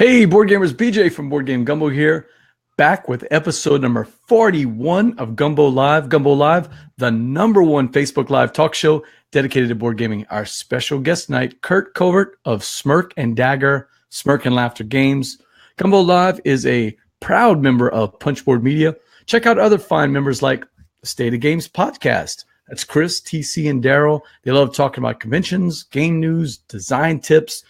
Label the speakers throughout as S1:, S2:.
S1: Hey, board gamers, BJ from Board Game Gumbo here, back with episode number 41 of Gumbo Live. Gumbo Live, the number one Facebook Live talk show dedicated to board gaming. Our special guest tonight, Curt Covert of Smirk and Dagger, Smirk and Laughter Games. Gumbo Live is a proud member of Punchboard Media. Check out other fine members like the State of Games podcast. That's Chris, TC, and Daryl. They love talking about conventions, game news, design tips,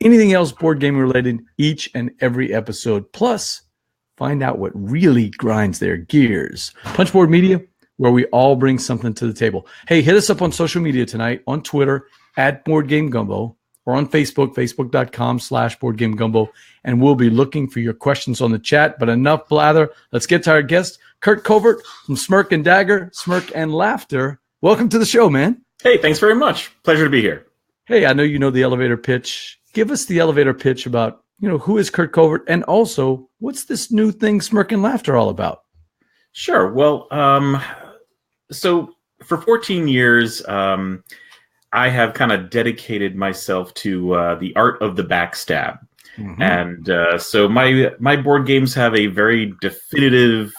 S1: anything else board gaming related each and every episode. Plus, find out what really grinds their gears. Punchboard Media, where we all bring something to the table. Hey, hit us up on social media tonight, on Twitter, at Board Game Gumbo, or on Facebook, facebook.com/Board Game Gumbo, and we'll be looking for your questions on the chat. But enough blather. Let's get to our guest, Curt Covert from Smirk and Dagger, Smirk and Laughter. Welcome to the show, man.
S2: Hey, thanks very much. Pleasure to be here.
S1: Hey, I know you know the elevator pitch. Give us the elevator pitch about, who is Curt Covert, and also what's this new thing, Smirk and Laughter, all about?
S2: Sure. Well, so for 14 years, I have kind of dedicated myself to the art of the backstab. Mm-hmm. And so my board games have a very definitive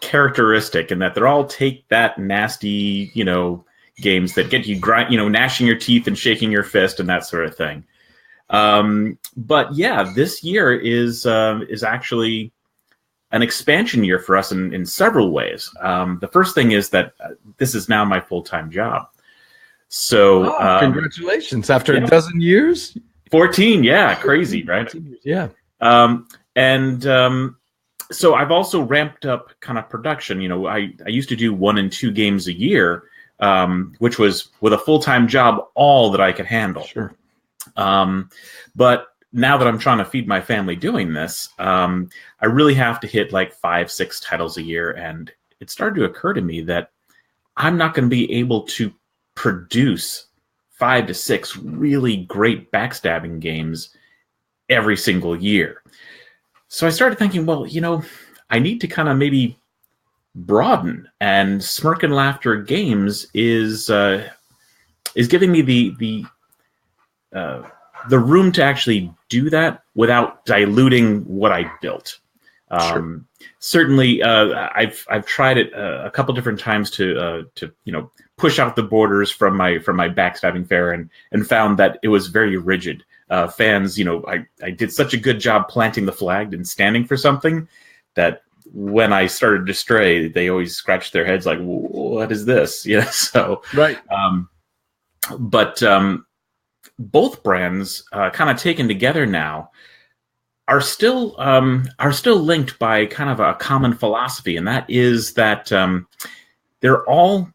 S2: characteristic in that they're all take that nasty, games that get you gnashing your teeth and shaking your fist and that sort of thing. But yeah, this year is actually an expansion year for us in several ways. The first thing is that this is now my full-time job. So
S1: congratulations! After a dozen years,
S2: 14, yeah, crazy, right?
S1: Years, yeah.
S2: So I've also ramped up kind of production. I used to do 1 and 2 games a year. Which was, with a full-time job, all that I could handle.
S1: Sure.
S2: But now that I'm trying to feed my family doing this, I really have to hit like 5-6 titles a year. And it started to occur to me that I'm not going to be able to produce 5 to 6 really great backstabbing games every single year. So I started thinking, well, I need to kind of maybe broaden, and Smirk and Laughter Games is giving me the room to actually do that without diluting what I built.
S1: Sure.
S2: Certainly, I've tried it a couple different times to push out the borders from my backstabbing fare and found that it was very rigid. Fans, I did such a good job planting the flag and standing for something that when I started to stray, they always scratched their heads like, what is this? So
S1: right.
S2: But both brands kind of taken together now are still linked by kind of a common philosophy, and that is that they're all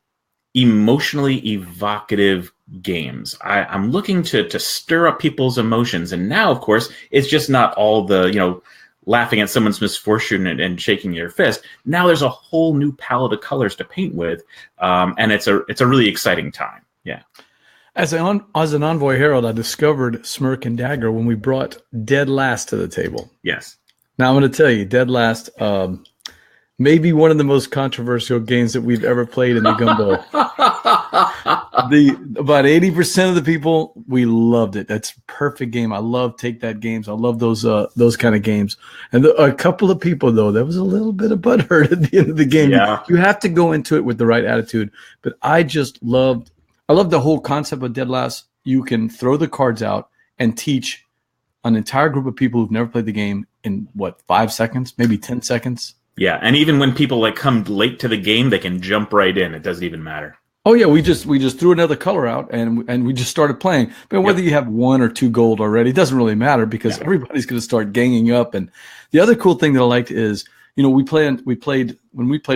S2: emotionally evocative games. I'm looking to stir up people's emotions, and now, of course, it's just not all the laughing at someone's misfortune and shaking your fist. Now there's a whole new palette of colors to paint with, and it's a really exciting time. Yeah.
S1: As an Envoy Herald, I discovered Smirk and Dagger when we brought Dead Last to the table.
S2: Yes.
S1: Now I'm going to tell you, Dead Last may be one of the most controversial games that we've ever played in the Gumbo. About 80% of the people, we loved it. That's a perfect game. I love take that games. I love those kind of games. And a couple of people, though, there was a little bit of butthurt at the end of the game.
S2: Yeah.
S1: You have to go into it with the right attitude. But I loved the whole concept of Dead Last. You can throw the cards out and teach an entire group of people who've never played the game in 5 seconds, maybe 10 seconds.
S2: Yeah, and even when people come late to the game, they can jump right in. It doesn't even matter.
S1: Oh yeah, we just threw another color out and we just started playing. But whether you have 1 or 2 gold already, it doesn't really matter because everybody's going to start ganging up. And the other cool thing that I liked is, when we played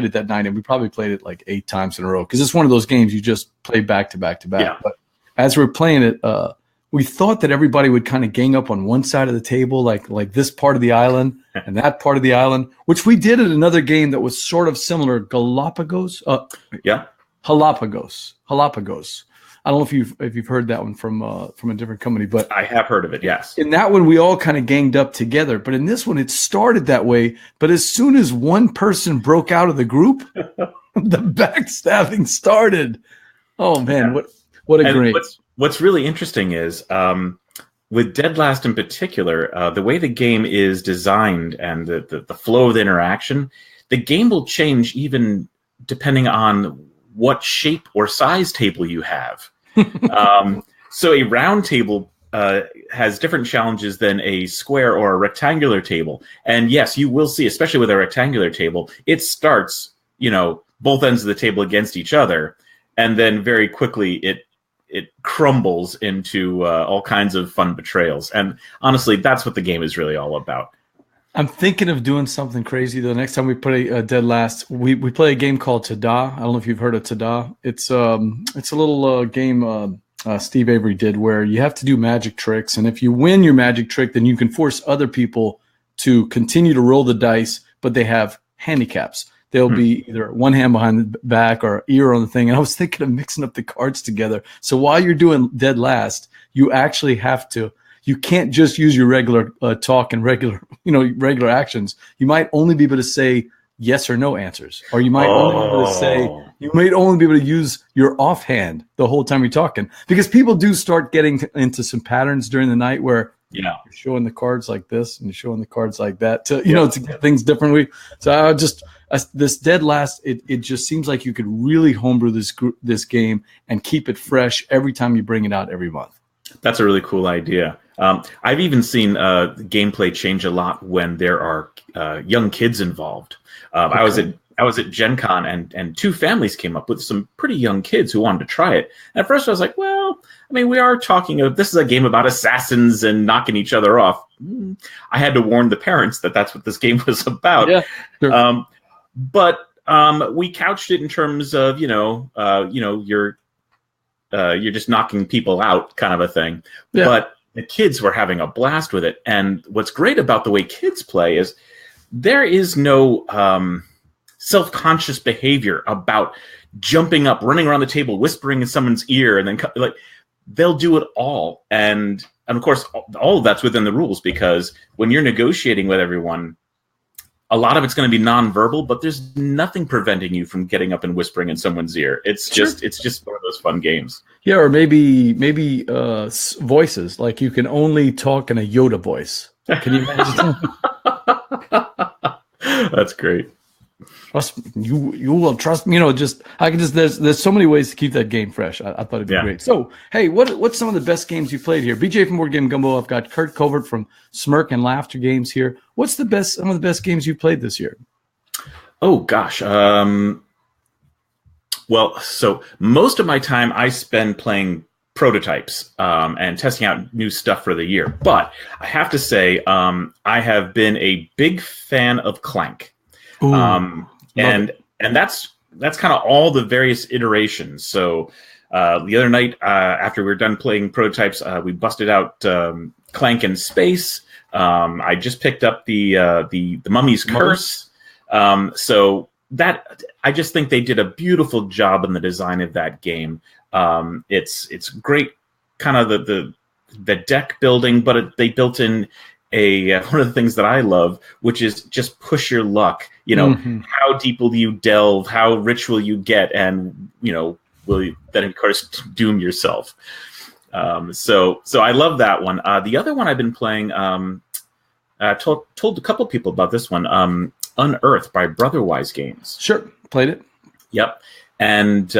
S1: it that night, and we probably played it like 8 times in a row because it's one of those games you just play back to back to back.
S2: Yeah.
S1: But as we're playing it, we thought that everybody would kind of gang up on one side of the table, like this part of the island and that part of the island, which we did at another game that was sort of similar, Galapagos. Galapagos. I don't know if you've heard that one from a different company, but
S2: I have heard of it. Yes.
S1: In that one, we all kind of ganged up together, but in this one, it started that way. But as soon as one person broke out of the group, the backstabbing started. Oh man, what a great!
S2: What's really interesting is with Dead Last in particular, the way the game is designed and the flow of the interaction, the game will change even depending on what shape or size table you have. So a round table has different challenges than a square or a rectangular table. And yes, you will see, especially with a rectangular table, it starts, both ends of the table against each other, and then very quickly it crumbles into all kinds of fun betrayals. And honestly, that's what the game is really all about.
S1: I'm thinking of doing something crazy the next time we play Dead Last. We play a game called Tada. I don't know if you've heard of Tada. It's a little game Steve Avery did where you have to do magic tricks, and if you win your magic trick, then you can force other people to continue to roll the dice, but they have handicaps. They'll be either one hand behind the back or ear on the thing. And I was thinking of mixing up the cards together. So while you're doing Dead Last, you actually have to. You can't just use your regular talk and regular actions. You might only be able to say yes or no answers, or you might only be able to say. You might only be able to use your offhand the whole time you're talking, because people do start getting into some patterns during the night where you're showing the cards like this and you're showing the cards like that to to get things differently. So this Dead Last, it just seems like you could really homebrew this game and keep it fresh every time you bring it out every month.
S2: That's a really cool idea. I've even seen gameplay change a lot when there are young kids involved. Okay. I was at Gen Con and two families came up with some pretty young kids who wanted to try it. And at first I was like, well, I mean, we are talking this is a game about assassins and knocking each other off. I had to warn the parents that that's what this game was about. Yeah, sure. But we couched it in terms of, you're just knocking people out kind of a thing. Yeah. But the kids were having a blast with it. And what's great about the way kids play is there is no self-conscious behavior about jumping up, running around the table, whispering in someone's ear, and then they'll do it all. And of course, all of that's within the rules, because when you're negotiating with everyone, a lot of it's going to be nonverbal, but there's nothing preventing you from getting up and whispering in someone's ear. It's just one of those fun games. Yeah,
S1: or maybe voices, like you can only talk in a Yoda voice. Can you imagine?
S2: That's great.
S1: Trust me, you will trust me. There's so many ways to keep that game fresh. I thought it'd be great. So, hey, what's some of the best games you played here? BJ from Board Game Gumbo. I've got Curt Covert from Smirk and Laughter Games here. What's some of the best games you played this year?
S2: Oh gosh. Well, so most of my time I spend playing prototypes and testing out new stuff for the year. But I have to say, I have been a big fan of Clank. Ooh. And that's kind of all the various iterations. So the other night, after we were done playing prototypes, we busted out Clank in Space. I just picked up the Mummy's Curse. So that I just think they did a beautiful job in the design of that game. It's great, kind of the deck building, but they built in one of the things that I love, which is just push your luck. How deep will you delve? How rich will you get? And will you then of course doom yourself? So I love that one. The other one I've been playing, told a couple people about this one. Unearthed by Brotherwise Games.
S1: Sure, played it.
S2: Yep, and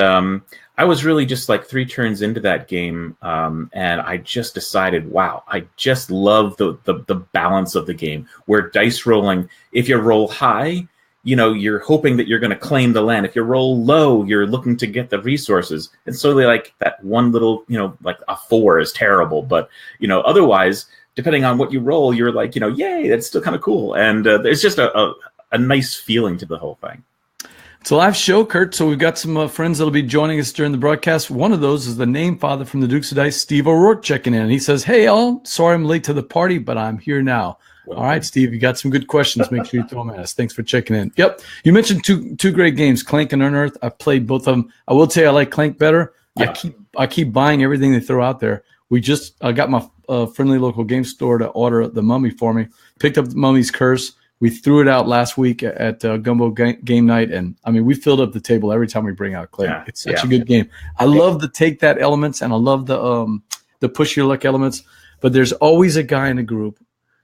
S2: I was really just like 3 turns into that game, and I just decided, wow, I just love the balance of the game. Where dice rolling, if you roll high, you're hoping that you're going to claim the land. If you roll low, you're looking to get the resources. And so they like that one little, like a 4 is terrible, but otherwise, depending on what you roll, you're like, yay, that's still kind of cool. And there's just a nice feeling to the whole thing.
S1: It's a live show, Curt, so we've got some friends that'll be joining us during the broadcast. One of those is the name father from the Dukes of Dice, Steve O'Rourke, checking in. He says, hey, all, sorry I'm late to the party, but I'm here now. Well, all right, Steve, you got some good questions. Make sure you throw them at us. Thanks for checking in. Yep, you mentioned two great games, Clank and Unearthed. I've played both of them. I will tell you I like Clank better. Yeah. I keep buying everything they throw out there. I got my friendly local game store to order the Mummy for me. Picked up the Mummy's Curse. We threw it out last week at Gumbo Game Night, and I mean, we filled up the table every time we bring out Clank. Yeah, it's such a good game. I love the take that elements, and I love the push your luck elements. but there's always a guy in the group.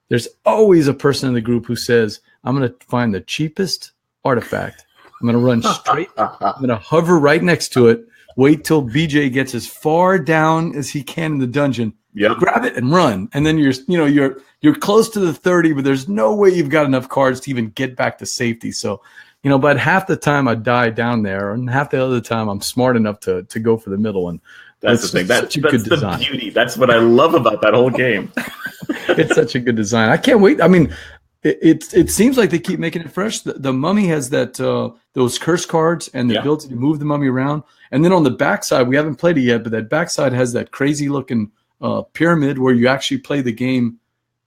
S1: There's always a person in the group who says, I'm going to find the cheapest artifact. I'm going to run straight. I'm going to hover right next to it. Wait till BJ gets as far down as he can in the dungeon.
S2: Yep.
S1: Grab it and run. And then you're close to the 30, but there's no way you've got enough cards to even get back to safety. So, but half the time I die down there, and half the other time I'm smart enough to go for the middle. And
S2: that's the thing. That's the beauty. That's what I love about that whole game.
S1: It's such a good design. I can't wait. I mean, it seems like they keep making it fresh. The mummy has that those curse cards and the ability to move the mummy around. And then on the backside, we haven't played it yet, but that backside has that crazy looking pyramid where you actually play the game.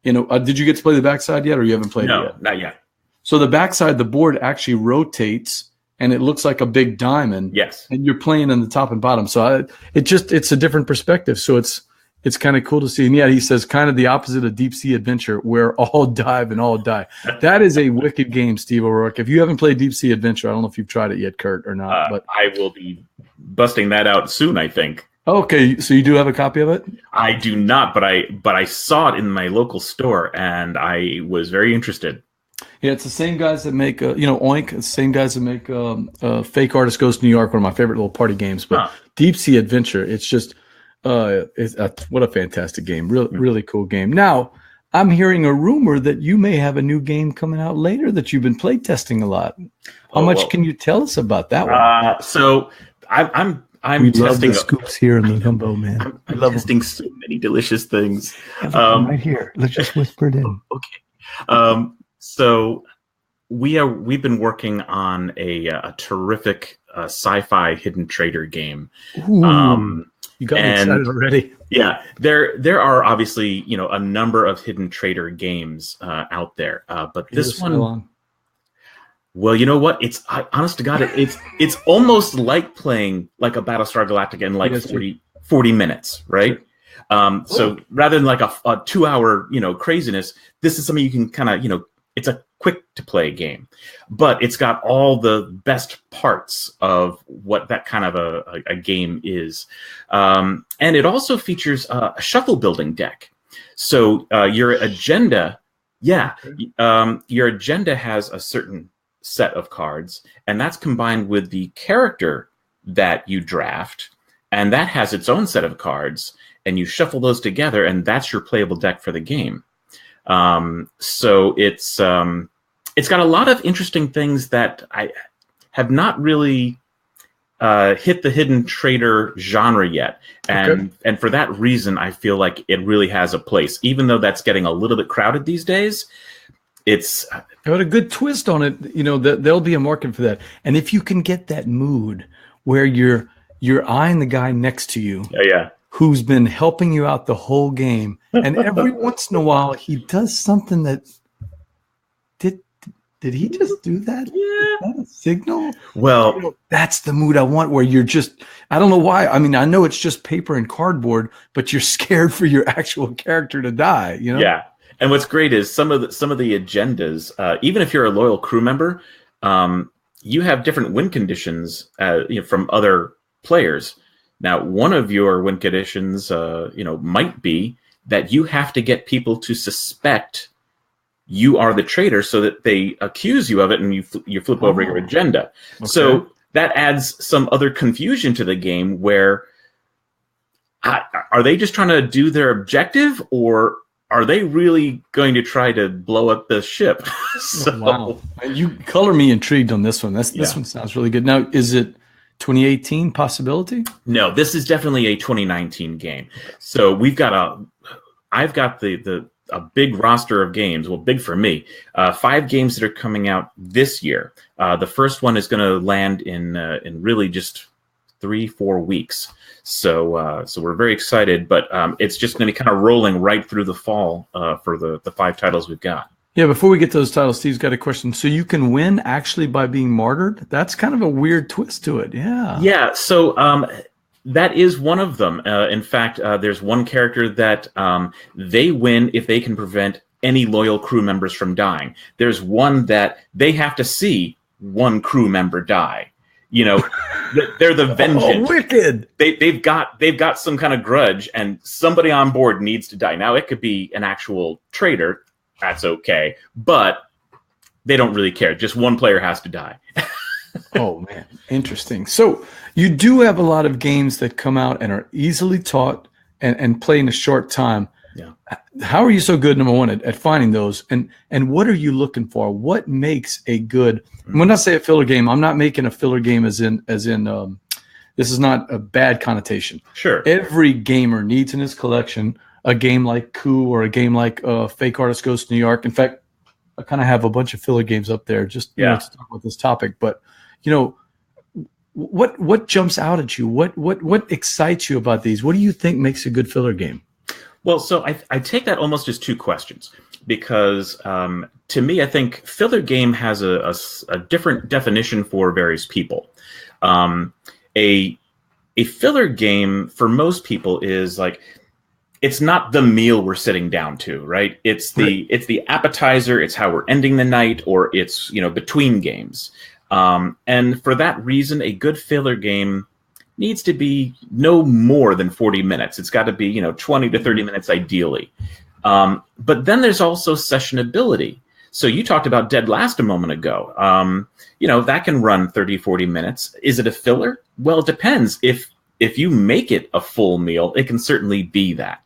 S1: Did you get to play the backside yet, or you haven't played it yet?
S2: No, not yet.
S1: So the backside, the board actually rotates, and it looks like a big diamond.
S2: Yes. And
S1: you're playing on the top and bottom. So it's a different perspective. So it's kind of cool to see. And he says kind of the opposite of Deep Sea Adventure, where all dive and all die. That is a wicked game, Steve O'Rourke. If you haven't played Deep Sea Adventure, I don't know if you've tried it yet, Curt, or not. But
S2: I will be busting that out soon, I think.
S1: Okay, so you do have a copy of it?
S2: I do not, but I saw it in my local store, and I was very interested.
S1: Yeah, it's the same guys that make Oink. It's the same guys that make Fake Artist Goes to New York, one of my favorite little party games. But Deep Sea Adventure, it's just what a fantastic game! Really cool game. Now, I'm hearing a rumor that you may have a new game coming out later that you've been playtesting a lot. How much can you tell us about that one?
S2: So I'm
S1: we love the scoops here in the Gumbo, man.
S2: I'm testing so many delicious things.
S1: Right here. Let's just whisper it in.
S2: Okay. So we've been working on a terrific sci-fi hidden trader game.
S1: Ooh, you got me excited already.
S2: Yeah, there are obviously a number of hidden trader games out there, but this one. Well, you know what? Honest to God, it's almost like playing like a Battlestar Galactica in like 40 minutes, right? Sure. So rather than like a 2-hour, craziness, this is something you can kind of, it's a quick to play game, but it's got all the best parts of what that kind of a game is. And it also features a shuffle building deck. So your agenda, your agenda has a certain set of cards, and that's combined with the character that you draft, and that has its own set of cards, and you shuffle those together, and that's your playable deck for the game. So it's got a lot of interesting things that I have not really hit the hidden trader genre yet, and for that reason, I feel like it really has a place, even though that's getting a little bit crowded these days. It's
S1: got a good twist on it. There'll be a market for that. And if you can get that mood where you're eyeing the guy next to you, who's been helping you out the whole game, and every once in a while he does something that did he just do that? Yeah, is that a signal?
S2: Well,
S1: that's the mood I want, where you're just, I don't know why. I mean, I know it's just paper and cardboard, but you're scared for your actual character to die.
S2: Yeah. And what's great is some of the agendas, even if you're a loyal crew member, you have different win conditions from other players. Now, one of your win conditions, might be that you have to get people to suspect you are the traitor, so that they accuse you of it, and you flip over your agenda. Okay. So that adds some other confusion to the game. Where are they just trying to do their objective, or are they really going to try to blow up the ship?
S1: Wow. You color me intrigued on this one. This one sounds really good. Now, is it 2018 possibility?
S2: No, this is definitely a 2019 game. So I've got a big roster of games. Well, big for me. 5 games that are coming out this year. The first one is going to land in really just 3-4 weeks. So we're very excited, but it's just going to be kind of rolling right through the fall for the 5 titles we've got.
S1: Yeah, before we get to those titles, Steve's got a question. So you can win actually by being martyred? That's kind of a weird twist to it. Yeah.
S2: Yeah, so that is one of them. In fact, there's one character that they win if they can prevent any loyal crew members from dying. There's one that they have to see one crew member die. You know, they're the vengeance.
S1: Oh, wicked!
S2: They've got some kind of grudge, and somebody on board needs to die. Now, it could be an actual traitor. That's okay, but they don't really care. Just one player has to die.
S1: Oh man, interesting. So you do have a lot of games that come out and are easily taught and play in a short time.
S2: Yeah.
S1: How are you so good, number one, at finding those? And what are you looking for? What makes a good? When I say a filler game, I'm not making a filler game as in this is not a bad connotation.
S2: Sure.
S1: Every gamer needs in his collection a game like Coup or a game like Fake Artist Goes to New York. In fact, I kind of have a bunch of filler games up there just to talk about this topic. But what jumps out at you? What excites you about these? What do you think makes a good filler game?
S2: Well, so I take that almost as two questions, because to me, I think filler game has a different definition for various people. A filler game for most people is like, it's not the meal we're sitting down to, right? It's the appetizer, it's how we're ending the night, or it's between games. And for that reason, a good filler game needs to be no more than 40 minutes. It's got to be, 20 to 30 minutes ideally. But then there's also sessionability. So you talked about Dead Last a moment ago. That can run 30, 40 minutes. Is it a filler? Well, it depends. If you make it a full meal, it can certainly be that.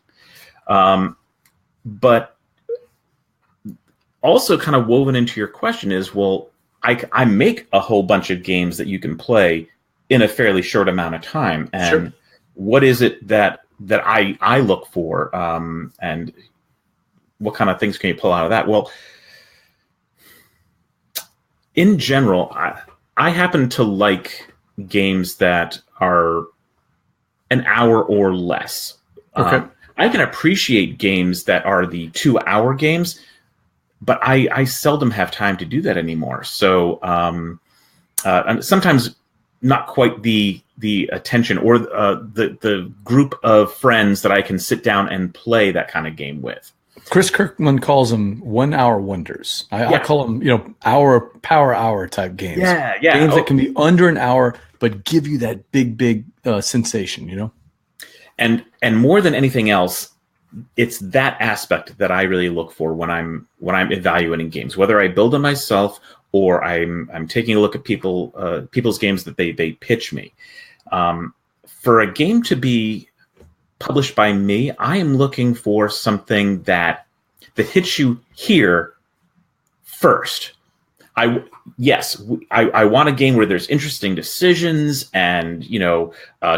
S2: But also kind of woven into your question is, well, I make a whole bunch of games that you can play in a fairly short amount of time. And
S1: Sure.
S2: What is it that I look for? And what kind of things can you pull out of that? Well, in general, I happen to like games that are an hour or less.
S1: Okay.
S2: I can appreciate games that are the 2-hour games, but I seldom have time to do that anymore. So and sometimes not quite the attention or the group of friends that I can sit down and play that kind of game with.
S1: Chris Kirkman calls them 1 hour wonders. I call them, power hour type games.
S2: Yeah.
S1: Games that can be under an hour, but give you that big sensation,
S2: And more than anything else, it's that aspect that I really look for when I'm evaluating games, whether I build them myself or I'm taking a look at people's games that they pitch me. For a game to be published by me, I am looking for something that hits you here first. I want a game where there's interesting decisions and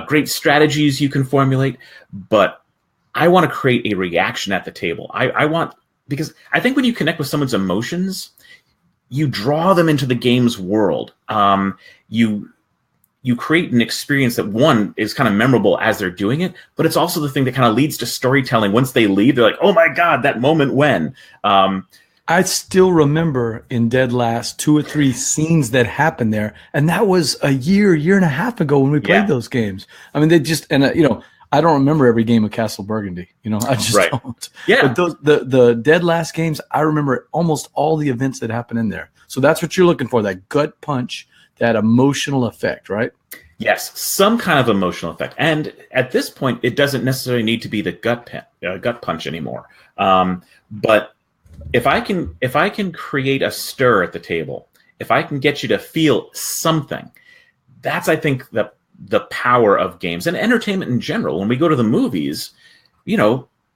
S2: great strategies you can formulate, but I want to create a reaction at the table. Because I think when you connect with someone's emotions, you draw them into the game's world. You create an experience that, one, is kind of memorable as they're doing it, but it's also the thing that kind of leads to storytelling. Once they leave, they're like, oh my God, that moment when.
S1: I still remember in Dead Last 2 or 3 scenes that happened there, and that was a year and a half ago when we played those games. I mean, they just I don't remember every game of Castle Burgundy. I just don't.
S2: Yeah.
S1: But the Dead Last games, I remember almost all the events that happened in there. So that's what you're looking for, that gut punch, that emotional effect, right?
S2: Yes, some kind of emotional effect. And at this point, it doesn't necessarily need to be the gut punch anymore. But if I can create a stir at the table, if I can get you to feel something, that's, I think, the power of games and entertainment in general. When we go to the movies,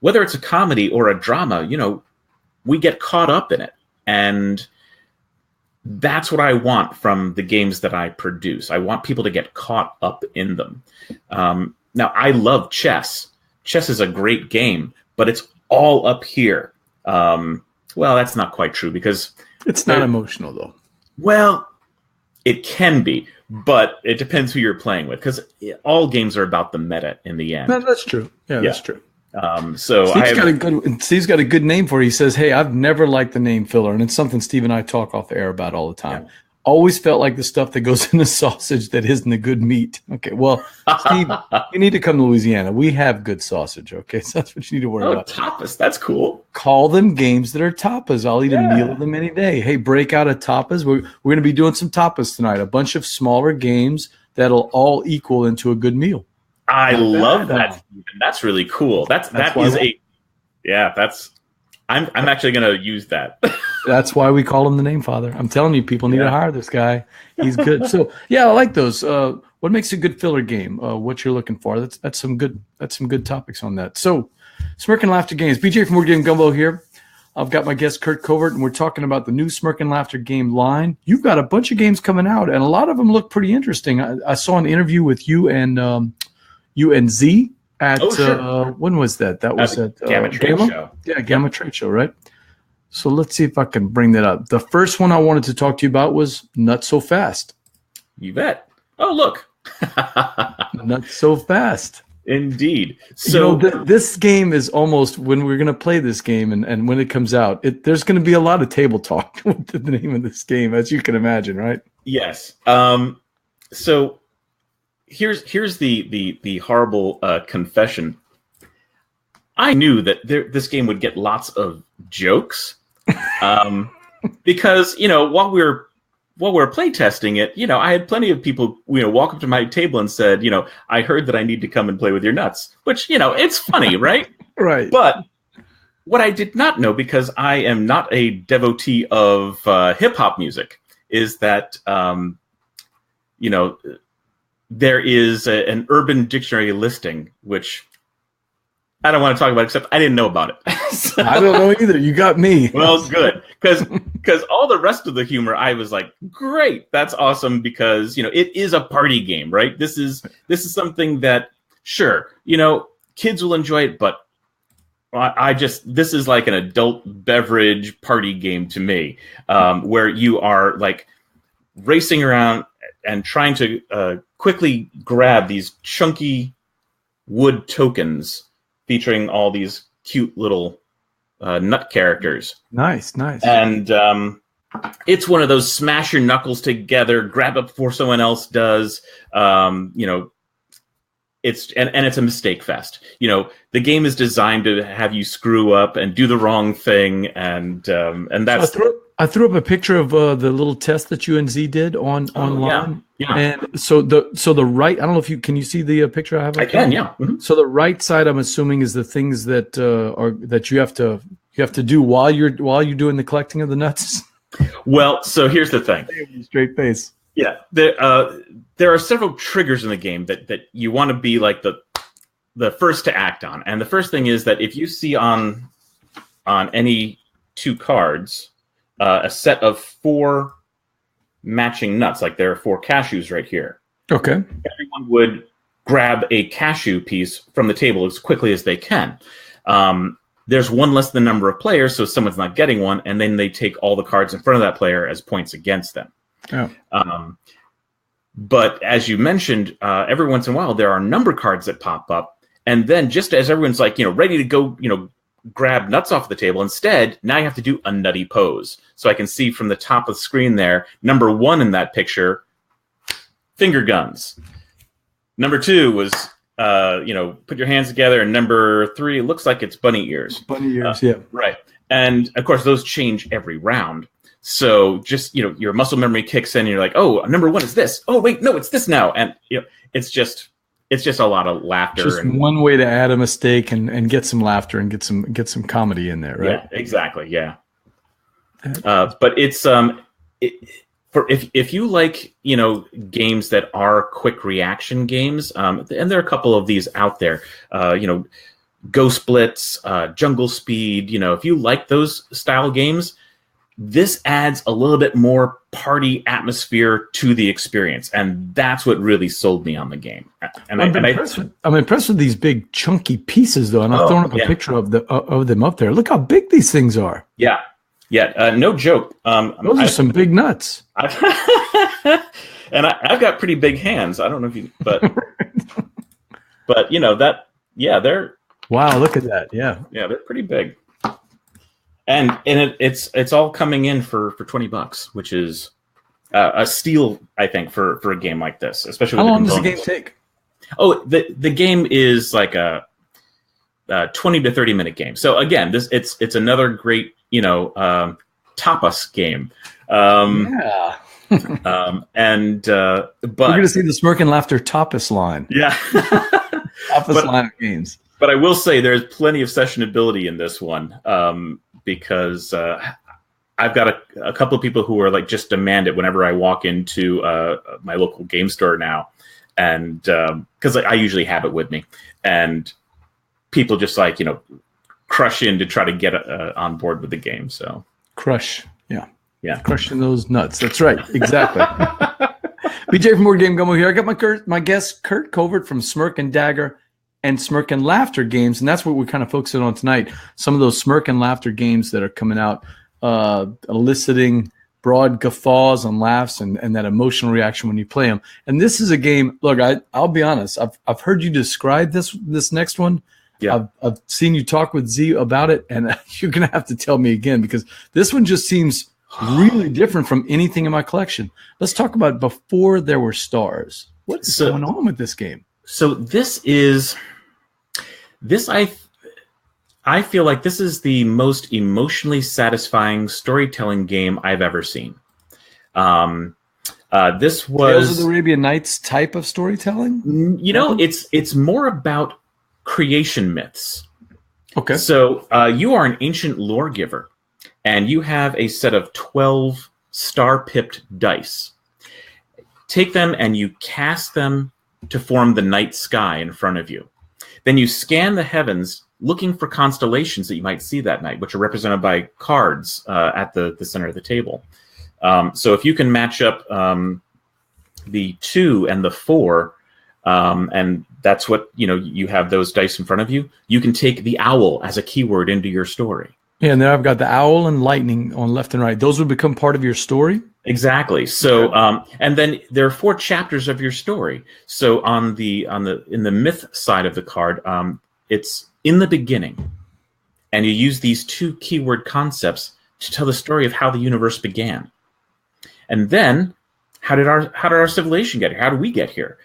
S2: whether it's a comedy or a drama, we get caught up in it. And that's what I want from the games that I produce. I want people to get caught up in them. Now, I love chess. Chess is a great game, but it's all up here. Well, that's not quite true, because
S1: it's not emotional, though.
S2: Well, it can be, but it depends who you're playing with, because all games are about the meta in the end.
S1: No, that's true. Yeah, that's true.
S2: So
S1: Steve's got a good name for it. He says, "Hey, I've never liked the name filler," and it's something Steve and I talk off the air about all the time. always felt like the stuff that goes in the sausage that isn't the good meat. Okay, well, Steve, you need to come to Louisiana. We have good sausage, okay? So that's what you need to worry about.
S2: Tapas, that's cool.
S1: Call them games that are tapas. I'll eat a meal of them any day. Hey, break out of tapas. We're going to be doing some tapas tonight, a bunch of smaller games that'll all equal into a good meal.
S2: I love that. That's really cool. I'm actually going to use that.
S1: That's why we call him the Name Father. I'm telling you, people need to hire this guy. He's good. So yeah, I like those. What makes a good filler game? What you're looking for? That's some good topics on that. So, Smirk and Laughter Games. BJ from Board Game Gumbo here. I've got my guest Curt Covert, and we're talking about the new Smirk and Laughter game line. You've got a bunch of games coming out, and a lot of them look pretty interesting. I saw an interview with you and Z at when was that? That was at
S2: Gamma Trade Show.
S1: Yeah, Gamma Trade Show, right? So let's see if I can bring that up. The first one I wanted to talk to you about was Not So Fast.
S2: You bet. Oh, look.
S1: Not So Fast.
S2: Indeed. So
S1: this game is almost, when we're going to play this game and when it comes out, there's going to be a lot of table talk with the name of this game, as you can imagine, right?
S2: Yes. So here's the horrible confession. I knew that this game would get lots of jokes, because while we were playtesting it, I had plenty of people walk up to my table and said, I heard that I need to come and play with your nuts, which it's funny, right?
S1: Right.
S2: But what I did not know, because I am not a devotee of hip hop music, is that there is an Urban Dictionary listing, which I don't want to talk about, except I didn't know about it. So,
S1: I don't know either. You got me.
S2: Well, good. Because all the rest of the humor, I was like, great, that's awesome, because, it is a party game, right? This is something that, sure, kids will enjoy it, but this is like an adult beverage party game to me, where you are like racing around and trying to quickly grab these chunky wood tokens featuring all these cute little nut characters.
S1: Nice.
S2: And it's one of those smash your knuckles together, grab it before someone else does. It's a mistake fest. The game is designed to have you screw up and do the wrong thing, and that's.
S1: I threw up a picture of the little test that you and Z did online. Yeah. And so the right, I don't know if can you see the picture I have?
S2: I can, yeah. Mm-hmm.
S1: So the right side, I'm assuming, is the things that that you have to do while you're doing the collecting of the nuts.
S2: Well, so here's the thing.
S1: Straight face.
S2: Yeah, there are several triggers in the game that you want to be like the first to act on, and the first thing is that if you see on any two cards a set of 4 matching nuts, like there are 4 cashews right here.
S1: Okay.
S2: Everyone would grab a cashew piece from the table as quickly as they can. There's one less than the number of players, so someone's not getting one, and then they take all the cards in front of that player as points against them.
S1: Oh.
S2: But as you mentioned, every once in a while there are number cards that pop up, and then just as everyone's like ready to go grab nuts off the table, instead now you have to do a nutty pose. So I can see from the top of the screen there, number 1 in that picture, finger guns. Number 2 was put your hands together, and number 3 looks like it's bunny ears.
S1: Bunny ears, yeah.
S2: Right. And of course those change every round. So just your muscle memory kicks in, and you're like, oh, number 1 is this. Oh wait, no, it's this now. And it's just a lot of laughter.
S1: Just one way to add a mistake and get some laughter and get some comedy in there, right?
S2: Yeah, exactly. Yeah. But it's if you like games that are quick reaction games, and there are a couple of these out there, Ghost Blitz, Jungle Speed. If you like those style games, this adds a little bit more party atmosphere to the experience, and that's what really sold me on the game. And I'm
S1: impressed with these big chunky pieces, though, and I've thrown up a picture of them up there. Look how big these things are.
S2: Yeah. No joke.
S1: Those are some big nuts.
S2: And I've got pretty big hands. I don't know if you, but they're.
S1: Wow! Look at that. Yeah,
S2: they're pretty big. And it's all coming in for $20, which is a steal, I think, for a game like this, especially
S1: How
S2: with
S1: long
S2: the
S1: does the
S2: components.
S1: game take?
S2: Oh, the game is like a 20 to 30 minute game. So again, it's another great tapas game.
S1: Yeah.
S2: But
S1: We're going to see the Smirk and Laughter tapas line.
S2: Yeah.
S1: Tapas line of games.
S2: But I will say there's plenty of sessionability in this one because I've got a couple of people who are like just demand it whenever I walk into my local game store now, and because I usually have it with me, and people just like crush in to try to get on board with the game. So
S1: crush,
S2: yeah,
S1: crushing those nuts. That's right, exactly. BJ from Board Game Gumbo here. I got my guest Curt Covert from Smirk and Dagger and Smirk and Laughter games, and that's what we're kind of focusing on tonight. Some of those Smirk and Laughter games that are coming out, eliciting broad guffaws and laughs and that emotional reaction when you play them. And this is a game. Look, I'll be honest. I've heard you describe this next one.
S2: Yeah,
S1: I've seen you talk with Z about it, and you're gonna have to tell me again because this one just seems really different from anything in my collection. Let's talk about Before There Were Stars. What is going on with this game?
S2: So I feel like this is the most emotionally satisfying storytelling game I've ever seen. This was
S1: Tales of the Arabian Nights type of storytelling.
S2: It's more about creation myths.
S1: Okay.
S2: So you are an ancient lore giver, and you have a set of 12 star-pipped dice. Take them and you cast them to form the night sky in front of you. Then you scan the heavens looking for constellations that you might see that night, which are represented by cards at the center of the table. So if you can match up the 2 and the 4, and that's what, you have those dice in front of you, you can take the owl as a keyword into your story.
S1: Yeah, and then I've got the owl and lightning on left and right. Those would become part of your story?
S2: Exactly. So, and then there are 4 chapters of your story. So in the myth side of the card, it's in the beginning, and you use these 2 keyword concepts to tell the story of how the universe began. And then, how did our civilization get here? How did we get here?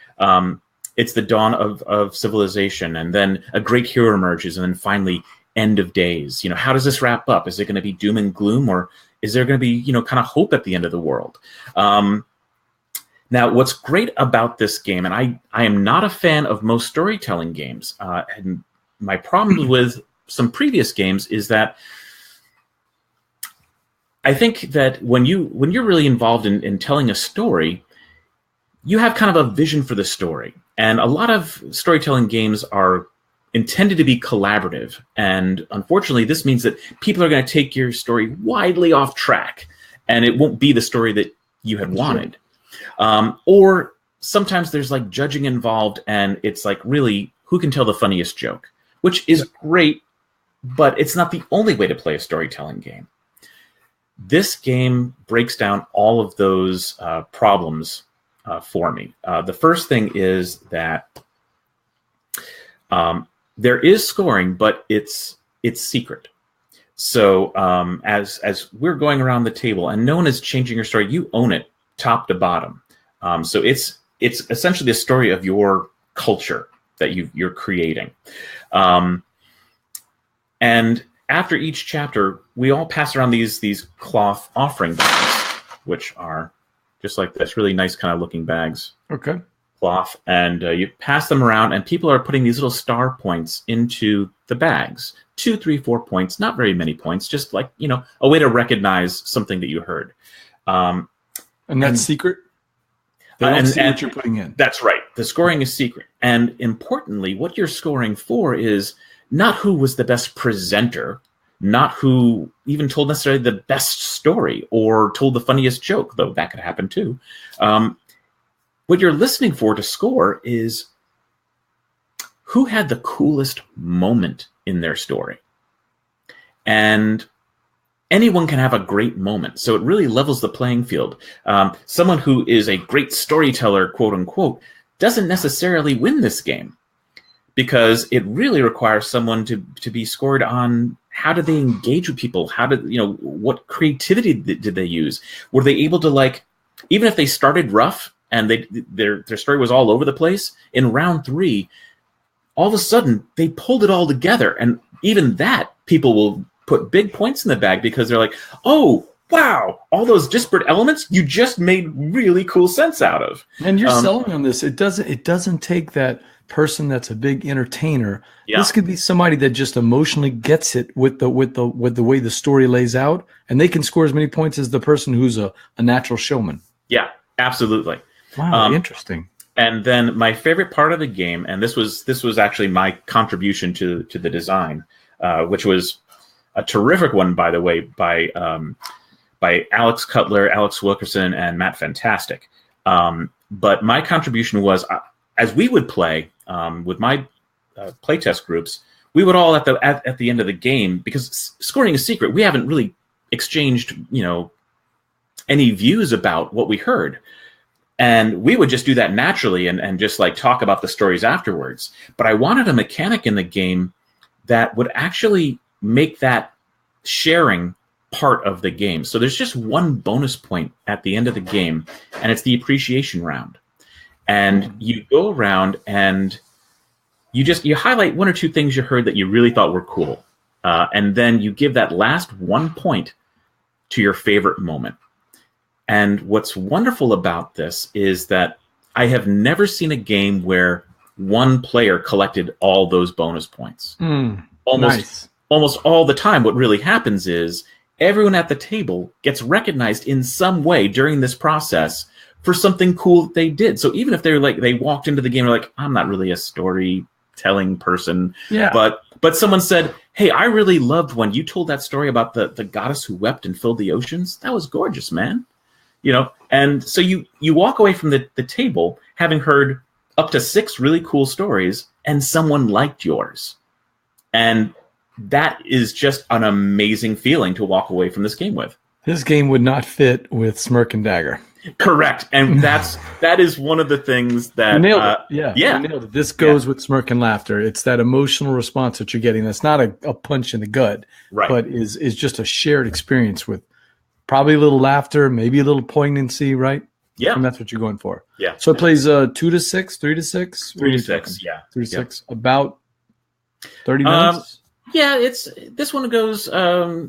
S2: It's the dawn of civilization, and then a great hero emerges, and then finally, end of days. How does this wrap up? Is it going to be doom and gloom, or is there going to be kind of hope at the end of the world? Now, what's great about this game, and I am not a fan of most storytelling games, and my problem with some previous games is that I think that when you're really involved in telling a story, you have kind of a vision for the story. And a lot of storytelling games are intended to be collaborative. And unfortunately, this means that people are going to take your story widely off track, and it won't be the story that you had wanted. Or sometimes there's like judging involved, and it's like really who can tell the funniest joke, which is great, but it's not the only way to play a storytelling game. This game breaks down all of those problems for me. The first thing is that there is scoring, but it's secret. So as we're going around the table, and no one is changing your story, you own it top to bottom. So it's essentially the story of your culture that you're creating. And after each chapter, we all pass around these cloth offering bags, which are just like this, really nice kind of looking bags.
S1: Okay.
S2: Cloth, and you pass them around, and people are putting these little star points into the bags. 2, 3, 4 points, not very many points, just like, a way to recognize something that you heard.
S1: And that's secret? They don't see what you're putting in.
S2: That's right. The scoring is secret. And importantly, what you're scoring for is not who was the best presenter, not who even told necessarily the best story or told the funniest joke, though that could happen too. What you're listening for to score is who had the coolest moment in their story. And anyone can have a great moment. So it really levels the playing field. Someone who is a great storyteller, quote unquote, doesn't necessarily win this game, because it really requires someone to be scored on how did they engage with people? How did, what creativity did they use? Were they able to even if they started rough and their story was all over the place, in round 3, all of a sudden they pulled it all together. And even that, people will put big points in the bag because they're like, oh, wow, all those disparate elements you just made really cool sense out of.
S1: And you're selling on this. It doesn't take that person that's a big entertainer.
S2: Yeah.
S1: This could be somebody that just emotionally gets it with the way the story lays out, and they can score as many points as the person who's a natural showman.
S2: Yeah, absolutely.
S1: Wow, interesting.
S2: And then my favorite part of the game, and this was actually my contribution to the design, which was a terrific one, by the way, by Alex Cutler, Alex Wilkerson, and Matt Fantastic. But my contribution was, as we would play with my playtest groups, we would all at the end of the game, because scoring is secret, we haven't really exchanged any views about what we heard. And we would just do that naturally and just like talk about the stories afterwards. But I wanted a mechanic in the game that would actually make that sharing part of the game. So there's just one bonus point at the end of the game, and it's the appreciation round. And you go around and you highlight 1 or 2 things you heard that you really thought were cool. And then you give that last 1 point to your favorite moment. And what's wonderful about this is that I have never seen a game where one player collected all those bonus points. Almost all the time, what really happens is everyone at the table gets recognized in some way during this process for something cool that they did. So even if they walked into the game and like, I'm not really a storytelling person, but someone said, hey, I really loved when you told that story about the goddess who wept and filled the oceans. That was gorgeous, man. And so you walk away from the table having heard up to 6 really cool stories, and someone liked yours. And that is just an amazing feeling to walk away from this game with.
S1: This game would not fit with Smirk and Dagger.
S2: Correct. And that is one of the things that...
S1: You nailed it. Yeah. You nailed it. This goes with Smirk and Laughter. It's that emotional response that you're getting. That's not a punch in the gut,
S2: right, but
S1: is just a shared experience with probably a little laughter, maybe a little poignancy, right?
S2: Yeah.
S1: And that's what you're going for.
S2: Yeah.
S1: So it plays 2 to 6, 3 to 6?
S2: 3 to 6, yeah.
S1: 3 to 6. About 30 minutes?
S2: Yeah, this one goes,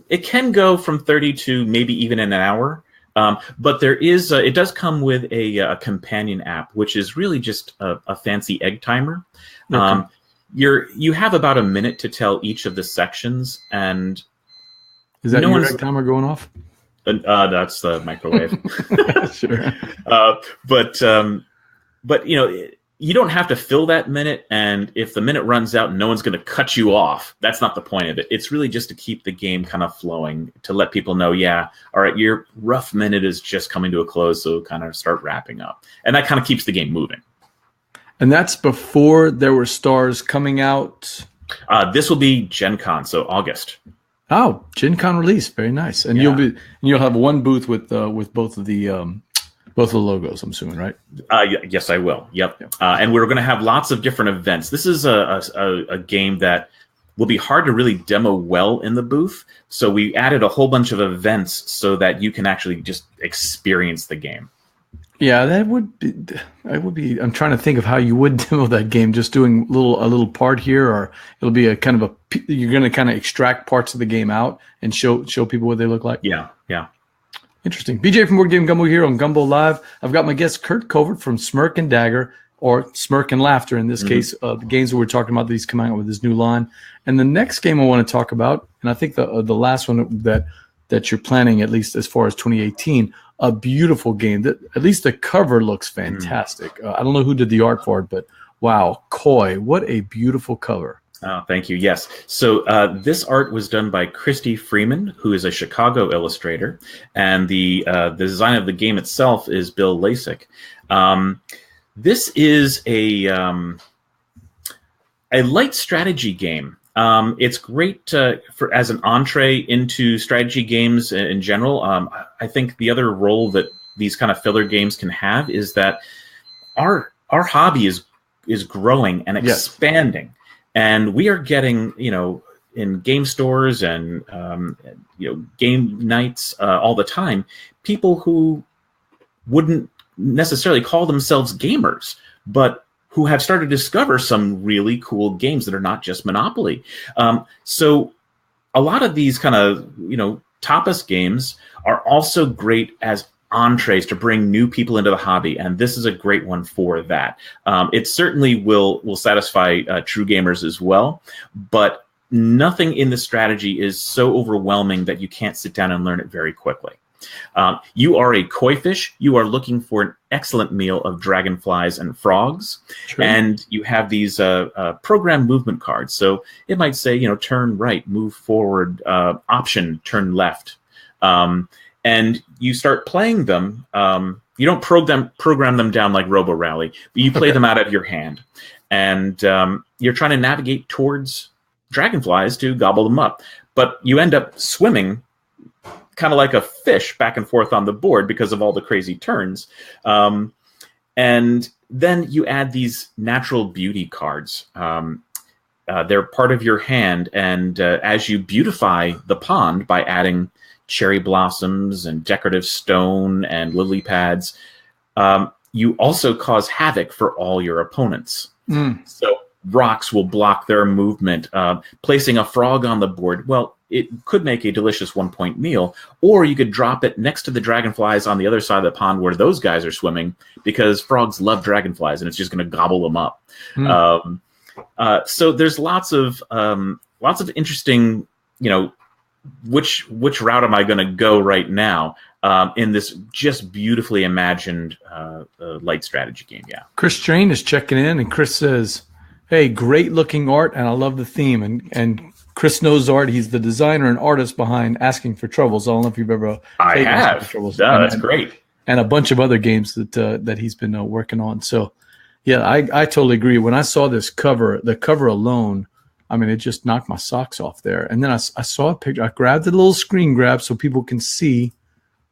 S2: it can go from 30 to maybe even an hour. But there is, it does come with a companion app, which is really just a fancy egg timer. Okay. You have about a minute to tell each of the sections, and
S1: is that your egg timer going off?
S2: That's the microwave.
S1: Sure.
S2: But you don't have to fill that minute, and if the minute runs out, no one's going to cut you off. That's not the point of it. It's really just to keep the game kind of flowing, to let people know, yeah, all right, your rough minute is just coming to a close, so kind of start wrapping up. And that kind of keeps the game moving.
S1: And that's before there were stars coming out?
S2: This will be Gen Con, so August.
S1: Oh, Gen Con release. Very nice. And you'll have one booth with both of the logos, I'm assuming, right?
S2: Yes, I will. Yep. And we're going to have lots of different events. This is a game that will be hard to really demo well in the booth. So we added a whole bunch of events so that you can actually just experience the game.
S1: Yeah, that would be. I'm trying to think of how you would demo that game. Just doing a little part here, or it'll be a kind of you're going to kind of extract parts of the game out and show people what they look like.
S2: Yeah.
S1: Interesting. BJ from Board Game Gumbo here on Gumbo Live. I've got my guest Curt Covert from Smirk and Dagger, or Smirk and Laughter in this case. The games that we're talking about, these coming out with this new line. And the next game I want to talk about, and I think the last one that you're planning, at least as far as 2018, a beautiful game that at least the cover looks fantastic. I don't know who did the art for it, but wow, Koi, what a beautiful cover.
S2: Oh, thank you. Yes. So this art was done by Christy Freeman, who is a Chicago illustrator, and the design of the game itself is Bill Lasik. This is a light strategy game. It's great as an entree into strategy games in general. I think the other role that these kind of filler games can have is that our hobby is growing and expanding. Yes. And we are getting, in game stores and, game nights all the time, people who wouldn't necessarily call themselves gamers, but who have started to discover some really cool games that are not just Monopoly. So a lot of these kind of, tapas games are also great as entrees to bring new people into the hobby, and this is a great one for that. It certainly will satisfy true gamers as well, but nothing in the strategy is so overwhelming that you can't sit down and learn it very quickly. You are a koi fish. You are looking for an excellent meal of dragonflies and frogs. True. And you have these program movement cards. So it might say, turn right, move forward, option, turn left. And you start playing them. You don't program them down like Robo Rally, but you play them out of your hand. And you're trying to navigate towards dragonflies to gobble them up. But you end up swimming kind of like a fish back and forth on the board because of all the crazy turns. And then you add these natural beauty cards. They're part of your hand. And as you beautify the pond by adding cherry blossoms and decorative stone and lily pads, you also cause havoc for all your opponents. So rocks will block their movement. Placing a frog on the board, well, it could make a delicious one-point meal, or you could drop it next to the dragonflies on the other side of the pond where those guys are swimming, because frogs love dragonflies and it's just going to gobble them up. So there's lots of interesting, which route am I going to go right now in this just beautifully imagined light strategy game? Yeah.
S1: Chris Strain is checking in, and Chris says, "Hey, great looking art, and I love the theme." And Chris knows art. He's the designer and artist behind Asking for Troubles. I don't know if you've ever.
S2: I have. Yeah, that's great.
S1: And a bunch of other games that he's been working on. So, yeah, I totally agree. When I saw this cover, the cover alone, I mean, it just knocked my socks off there. And then I saw a picture. I grabbed a little screen grab so people can see,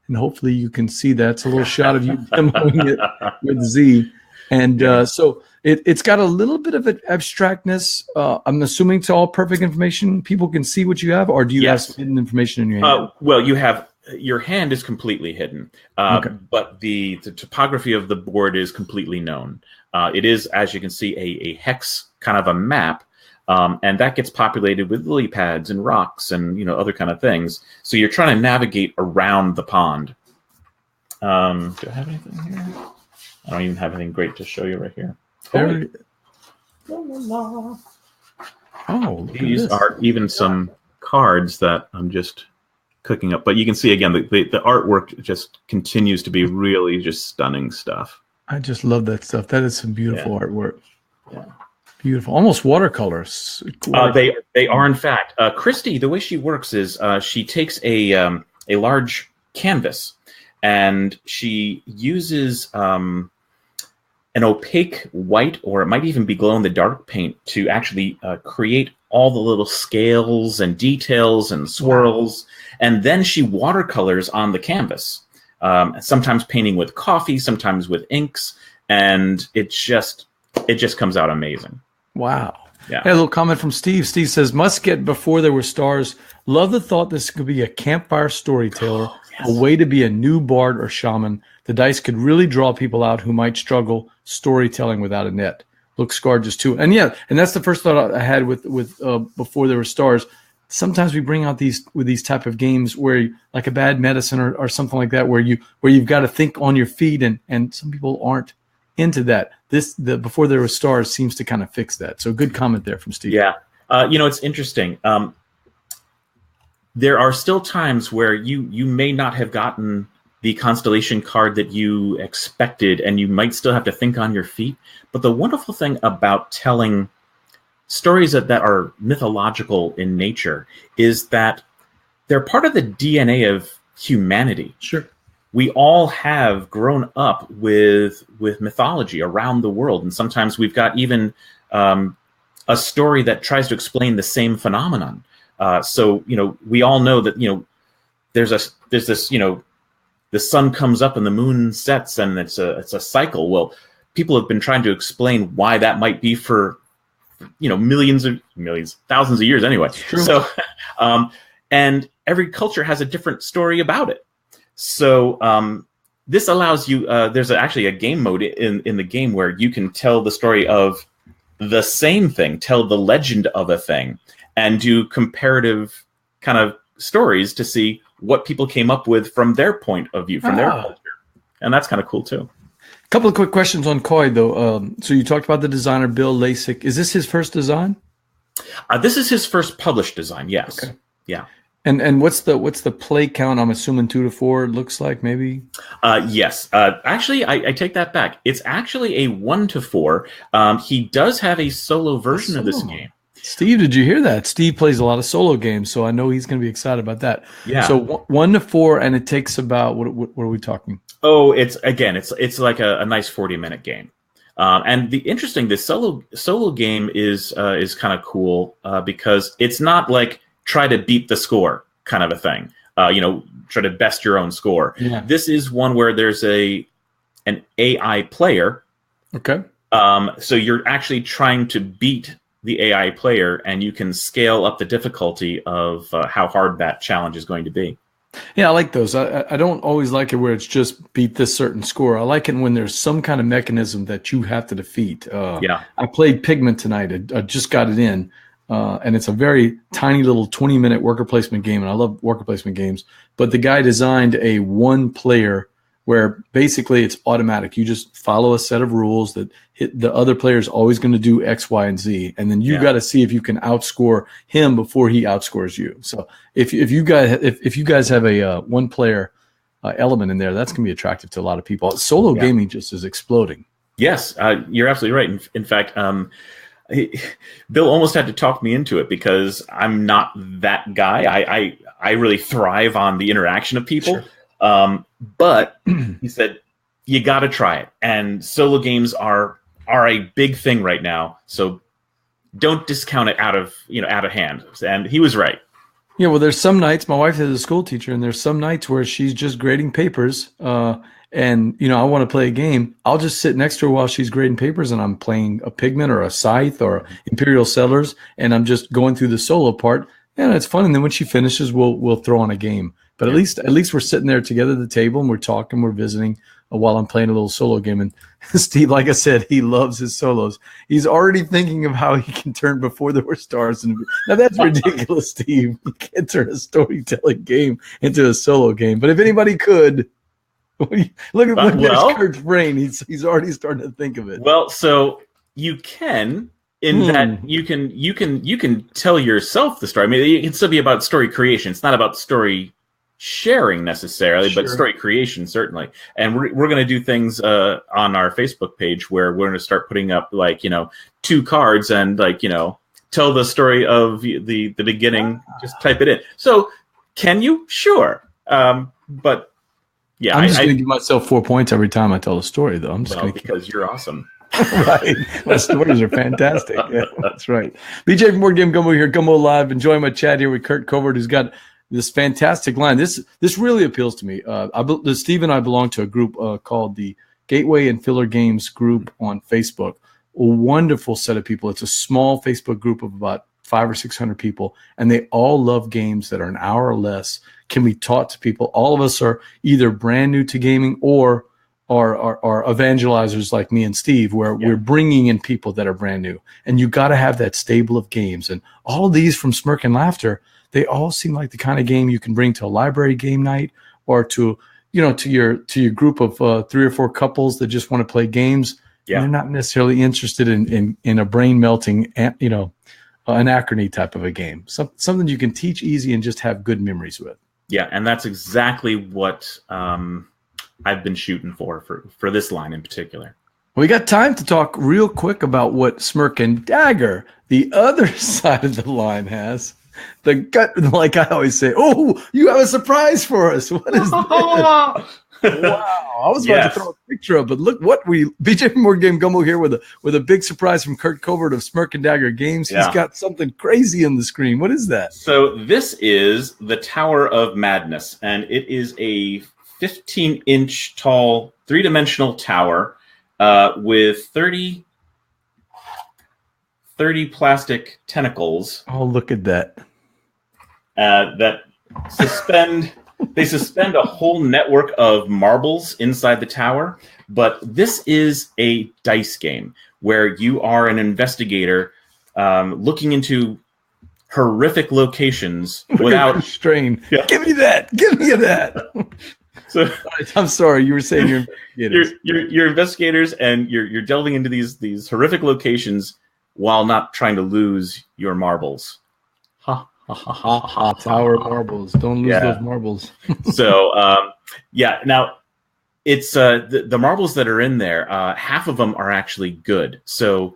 S1: and hopefully you can see that. It's a little shot of you demoing it with Z. And so it's got a little bit of an abstractness. I'm assuming it's all perfect information. People can see what you have, or do you have some hidden information in your hand?
S2: Well, you have your hand is completely hidden, but the topography of the board is completely known. It is, as you can see, a hex kind of a map, and that gets populated with lily pads and rocks and other kind of things. So you're trying to navigate around the pond. Do I have anything here? I don't even have anything great to show you right here. These are even some cards that I'm just cooking up. But you can see, again, the artwork just continues to be really just stunning stuff.
S1: I just love that stuff. That is some beautiful artwork. Yeah. Beautiful. Almost watercolors.
S2: They are, in fact. Christy, the way she works is she takes a large canvas and she uses an opaque white, or it might even be glow-in-the-dark paint, to actually create all the little scales and details and swirls. And then she watercolors on the canvas, sometimes painting with coffee, sometimes with inks, and it just comes out amazing.
S1: Wow. Yeah. Hey, a little comment from Steve. Steve says, "Must get Before There Were Stars. Love the thought this could be a campfire storyteller, a way to be a new bard or shaman. The dice could really draw people out who might struggle storytelling without a net. Looks gorgeous too." And and that's the first thought I had with Before There Were Stars. Sometimes we bring out these type of games where, like a Bad Medicine or something like that, where you've got to think on your feet, and some people aren't into that. The Before There Were Stars seems to kind of fix that. So good comment there from Steve.
S2: Yeah. It's interesting. There are still times where you may not have gotten the constellation card that you expected, and you might still have to think on your feet. But the wonderful thing about telling stories that are mythological in nature is that they're part of the DNA of humanity.
S1: Sure.
S2: We all have grown up with mythology around the world, and sometimes we've got even a story that tries to explain the same phenomenon. So we all know that there's this the sun comes up and the moon sets, and it's a cycle. Well, people have been trying to explain why that might be for thousands of years anyway. So and every culture has a different story about it. So this allows you. There's actually a game mode in the game where you can tell the story of the same thing, tell the legend of a thing, and do comparative kind of stories to see what people came up with from their point of view, from their culture, and that's kind of cool too.
S1: A couple of quick questions on Koi though. So you talked about the designer Bill Lasik. Is this his first design?
S2: This is his first published design. Yes. Okay. Yeah.
S1: And what's the play count? I'm assuming 2 to 4. It looks like maybe.
S2: Yes. Actually, I take that back. It's actually a 1 to 4. He does have a solo version of this game.
S1: Steve, did you hear that? Steve plays a lot of solo games, so I know he's going to be excited about that.
S2: Yeah.
S1: So 1 to 4, and it takes about what are we talking?
S2: Oh, it's like a nice 40-minute game. And this solo game is kind of cool because it's not like try to beat the score kind of a thing. Try to best your own score. Yeah. This is one where there's an AI player.
S1: Okay.
S2: So you're actually trying to beat the AI player, and you can scale up the difficulty of how hard that challenge is going to be.
S1: Yeah, I like those. I don't always like it where it's just beat this certain score. I like it when there's some kind of mechanism that you have to defeat.
S2: Yeah.
S1: I played Pigment tonight. I just got it in, and it's a very tiny little 20-minute worker placement game, and I love worker placement games. But the guy designed a one-player where basically it's automatic. You just follow a set of rules that the other player is always going to do X, Y, and Z, and then you got to see if you can outscore him before he outscores you. So if you guys have a one-player element in there, that's going to be attractive to a lot of people. Solo gaming just is exploding.
S2: Yes, you're absolutely right. In fact, Bill almost had to talk me into it because I'm not that guy. I really thrive on the interaction of people. Sure. But he said, you got to try it. And solo games are a big thing right now. So don't discount it out of hand. And he was right.
S1: Yeah, well, there's some nights, my wife is a school teacher, and there's some nights where she's just grading papers. And, I want to play a game. I'll just sit next to her while she's grading papers, and I'm playing a Pigment or a Scythe or Imperial Settlers, and I'm just going through the solo part. And it's fun. And then when she finishes, we'll throw on a game. But at least we're sitting there together at the table, and we're talking, we're visiting while I'm playing a little solo game. And Steve, like I said, he loves his solos. He's already thinking of how he can turn Before There Were Stars. Now that's ridiculous, Steve. You can't turn a storytelling game into a solo game. But if anybody could, look at Kurt's brain. He's already starting to think of it.
S2: Well, so you can. In that you can tell yourself the story. I mean, it can still be about story creation. It's not about story sharing necessarily, but story creation certainly. And we're going to do things on our Facebook page where we're going to start putting up 2 cards and tell the story of the beginning. Just type it in. So can you? Sure. But yeah,
S1: I'm just going to give myself 4 points every time I tell a story, though. I'm just
S2: because you're awesome.
S1: Right. My stories are fantastic. Yeah, that's right. BJ from Board Game Gumbo here, Gumbo Live. Enjoying my chat here with Curt Covert, who's got this fantastic line. This really appeals to me. Steve and I belong to a group called the Gateway and Filler Games group on Facebook. A wonderful set of people. It's a small Facebook group of about 500 or 600 people, and they all love games that are an hour or less, can be taught to people. All of us are either brand new to gaming or are evangelizers like me and Steve, where we're bringing in people that are brand new. And you got to have that stable of games. And all of these from Smirk and Laughter, they all seem like the kind of game you can bring to a library game night or to your group of 3 or 4 couples that just want to play games. Yeah. They're not necessarily interested in a brain melting, anachrony type of a game. Something you can teach easy and just have good memories with.
S2: Yeah, and that's exactly what I've been shooting for this line in particular.
S1: We got time to talk real quick about what Smirk and Dagger, the other side of the line, has. The gut, like I always say, oh, you have a surprise for us. What is this? Wow. I was about to throw a picture up, but look what BJ from Board Game Gumbo here with a big surprise from Curt Covert of Smirk and Dagger Games. He's got something crazy on the screen. What is that?
S2: So this is the Tower of Madness, and it is a 15-inch tall, 3-dimensional tower with 30 plastic tentacles.
S1: Oh, look at that.
S2: That suspend They suspend a whole network of marbles inside the tower, but this is a dice game where you are an investigator looking into horrific locations without
S1: strain.
S2: Yeah.
S1: Give me that. Give me that.
S2: So
S1: I'm sorry, you were saying you're investigators.
S2: You're investigators, and you're delving into these horrific locations while not trying to lose your marbles.
S1: Ha ha ha ha ha! Tower marbles. Don't lose those marbles.
S2: So now it's the marbles that are in there. Half of them are actually good. So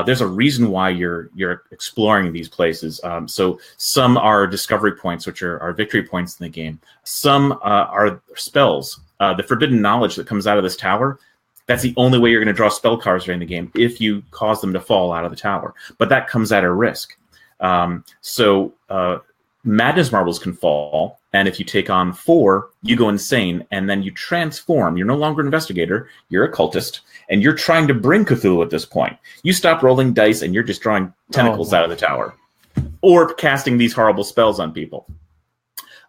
S2: there's a reason why you're exploring these places. So some are discovery points, which are victory points in the game. Some are spells. The forbidden knowledge that comes out of this tower, that's the only way you're going to draw spell cards during the game if you cause them to fall out of the tower. But that comes at a risk. So madness marbles can fall, and if you take on 4, you go insane, and then you transform. You're no longer an investigator, you're a cultist, and you're trying to bring Cthulhu at this point. You stop rolling dice, and you're just drawing tentacles out of the tower, or casting these horrible spells on people.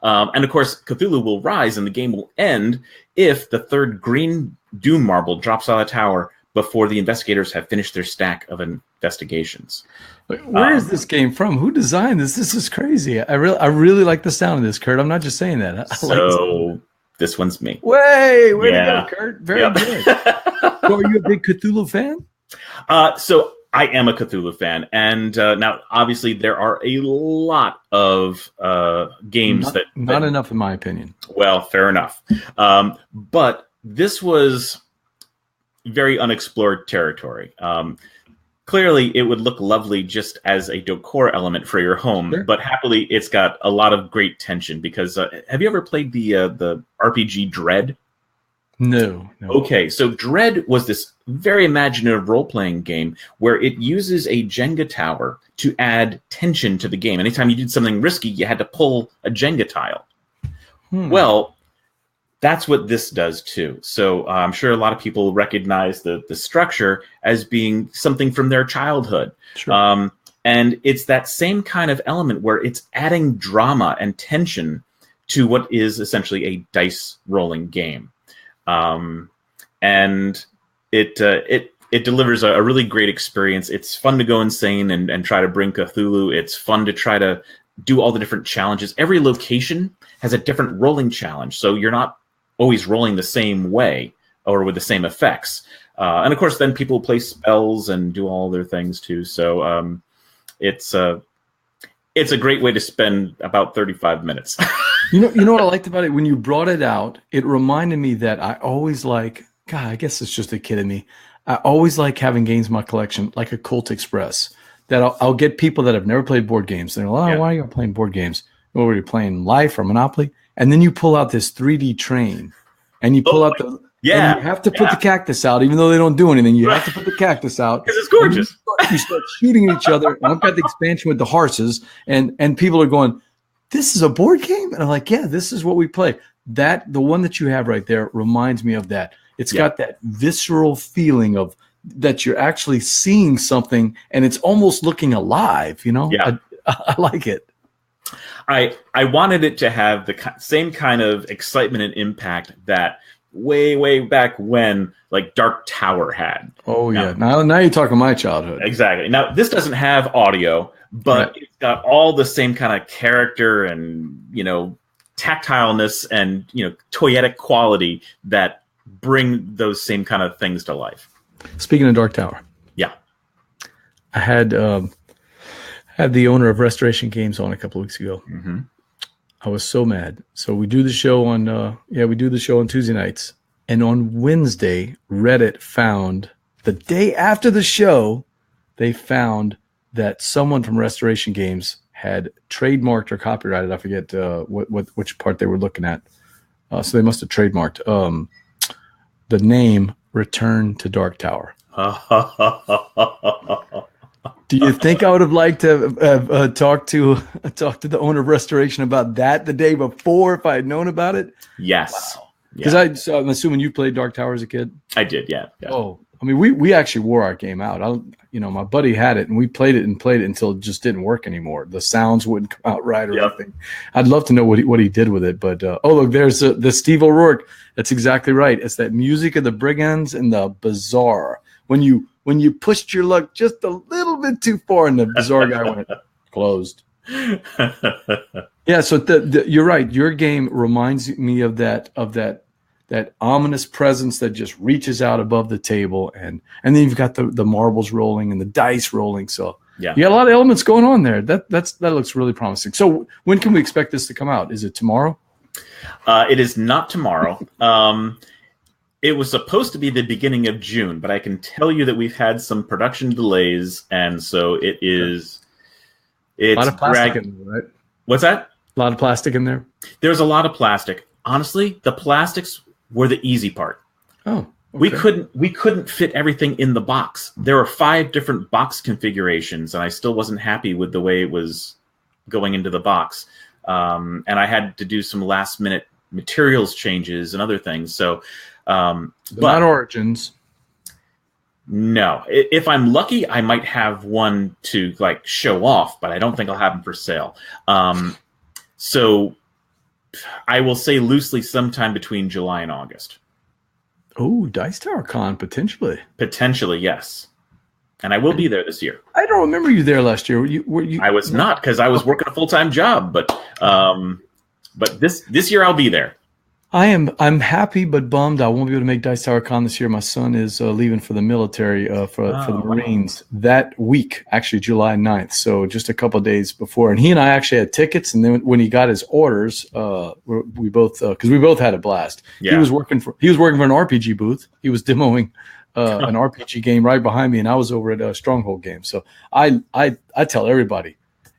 S2: And of course, Cthulhu will rise, and the game will end if the 3rd green Doom marble drops out of the tower before the investigators have finished their stack of investigations.
S1: Where is this game from? Who designed this? This is crazy. I really like the sound of this, Curt. I'm not just saying that.
S2: This one's me.
S1: Way to go, Curt. Very good. So are you a big Cthulhu fan?
S2: So I am a Cthulhu fan, and now obviously there are a lot of games
S1: not enough in my opinion.
S2: Well, fair enough. But this was very unexplored territory. Clearly, it would look lovely just as a decor element for your home, sure. But happily, it's got a lot of great tension. Because have you ever played the RPG Dread?
S1: No.
S2: Okay, so Dread was this very imaginative role-playing game where it uses a Jenga tower to add tension to the game. Anytime you did something risky, you had to pull a Jenga tile. Well, that's what this does too. So I'm sure a lot of people recognize the structure as being something from their childhood. Sure. And it's that same kind of element where it's adding drama and tension to what is essentially a dice rolling game. And it delivers a really great experience. It's fun to go insane and try to bring Cthulhu. It's fun to try to do all the different challenges. Every location has a different rolling challenge, so you're not always rolling the same way or with the same effects. And of course, then people play spells and do all their things too. So it's a great way to spend about 35 minutes.
S1: You know what I liked about it? When you brought it out, it reminded me that I always like, God, I guess it's just a kid in me. I always like having games in my collection, like a Cult Express, that I'll get people that have never played board games. They're like, why are you playing board games? What were you playing, Life or Monopoly? And then you pull out this 3D train, and you pull out and you have to put the cactus out, even though they don't do anything. You have to put the cactus out
S2: because it's gorgeous.
S1: You start shooting each other. And I've got the expansion with the horses, and people are going, "This is a board game," and I'm like, "Yeah, this is what we play." The one that you have right there reminds me of that. It's got that visceral feeling of that you're actually seeing something, and it's almost looking alive. You know, I like it.
S2: I wanted it to have the same kind of excitement and impact that way back when, like, Dark Tower had.
S1: Oh, now you're talking my childhood.
S2: Exactly. Now, this doesn't have audio, but it's got all the same kind of character and, tactileness and, toyetic quality that bring those same kind of things to life.
S1: Speaking of Dark Tower.
S2: Yeah.
S1: I had the owner of Restoration Games on a couple of weeks ago.
S2: Mm-hmm.
S1: I was so mad. So we do the show on Tuesday nights. And on Wednesday, Reddit found, the day after the show, they found that someone from Restoration Games had trademarked or copyrighted, I forget which part they were looking at. So they must have trademarked the name Return to Dark Tower. Do you think I would have liked to have talked to the owner of Restoration about that the day before if I had known about it?
S2: Yes.
S1: Because I'm assuming you played Dark Tower as a kid?
S2: I did, yeah.
S1: Oh, I mean, we actually wore our game out. My buddy had it, and we played it until it just didn't work anymore. The sounds wouldn't come out right or anything. I'd love to know what he did with it. But look, there's the Steve O'Rourke. That's exactly right. It's that music of the brigands and the bazaar. When you pushed your luck just a little bit too far, and the bazaar guy went closed. Yeah, so you're right. Your game reminds me of that ominous presence that just reaches out above the table, and then you've got the marbles rolling and the dice rolling. So you got a lot of elements going on there. That looks really promising. So when can we expect this to come out? Is it tomorrow?
S2: It is not tomorrow. It was supposed to be the beginning of June, but I can tell you that we've had some production delays, and so it is. It's
S1: a lot of plastic in there, right?
S2: What's that?
S1: A lot of plastic in there.
S2: There's a lot of plastic. Honestly, the plastics were the easy part.
S1: Oh, okay.
S2: We couldn't fit everything in the box. There were 5 different box configurations, and I still wasn't happy with the way it was going into the box. And I had to do some last minute materials changes and other things. So, but
S1: not Origins.
S2: No, if I'm lucky, I might have one to show off, but I don't think I'll have them for sale. So I will say loosely sometime between July and August.
S1: Oh, Dice Tower Con, potentially.
S2: Potentially, yes. And I will be there this year.
S1: I don't remember you there last year. Were you?
S2: I was not, because I was working a full-time job, but this year I'll be there.
S1: I'm happy but bummed I won't be able to make Dice Tower Con this year. My son is leaving for the military for the Marines that week, actually July 9th. So just a couple of days before. And he and I actually had tickets. And then when he got his orders, we both because we both had a blast. Yeah. He was working for an RPG booth. He was demoing an RPG game right behind me, and I was over at a Stronghold game. So I tell everybody,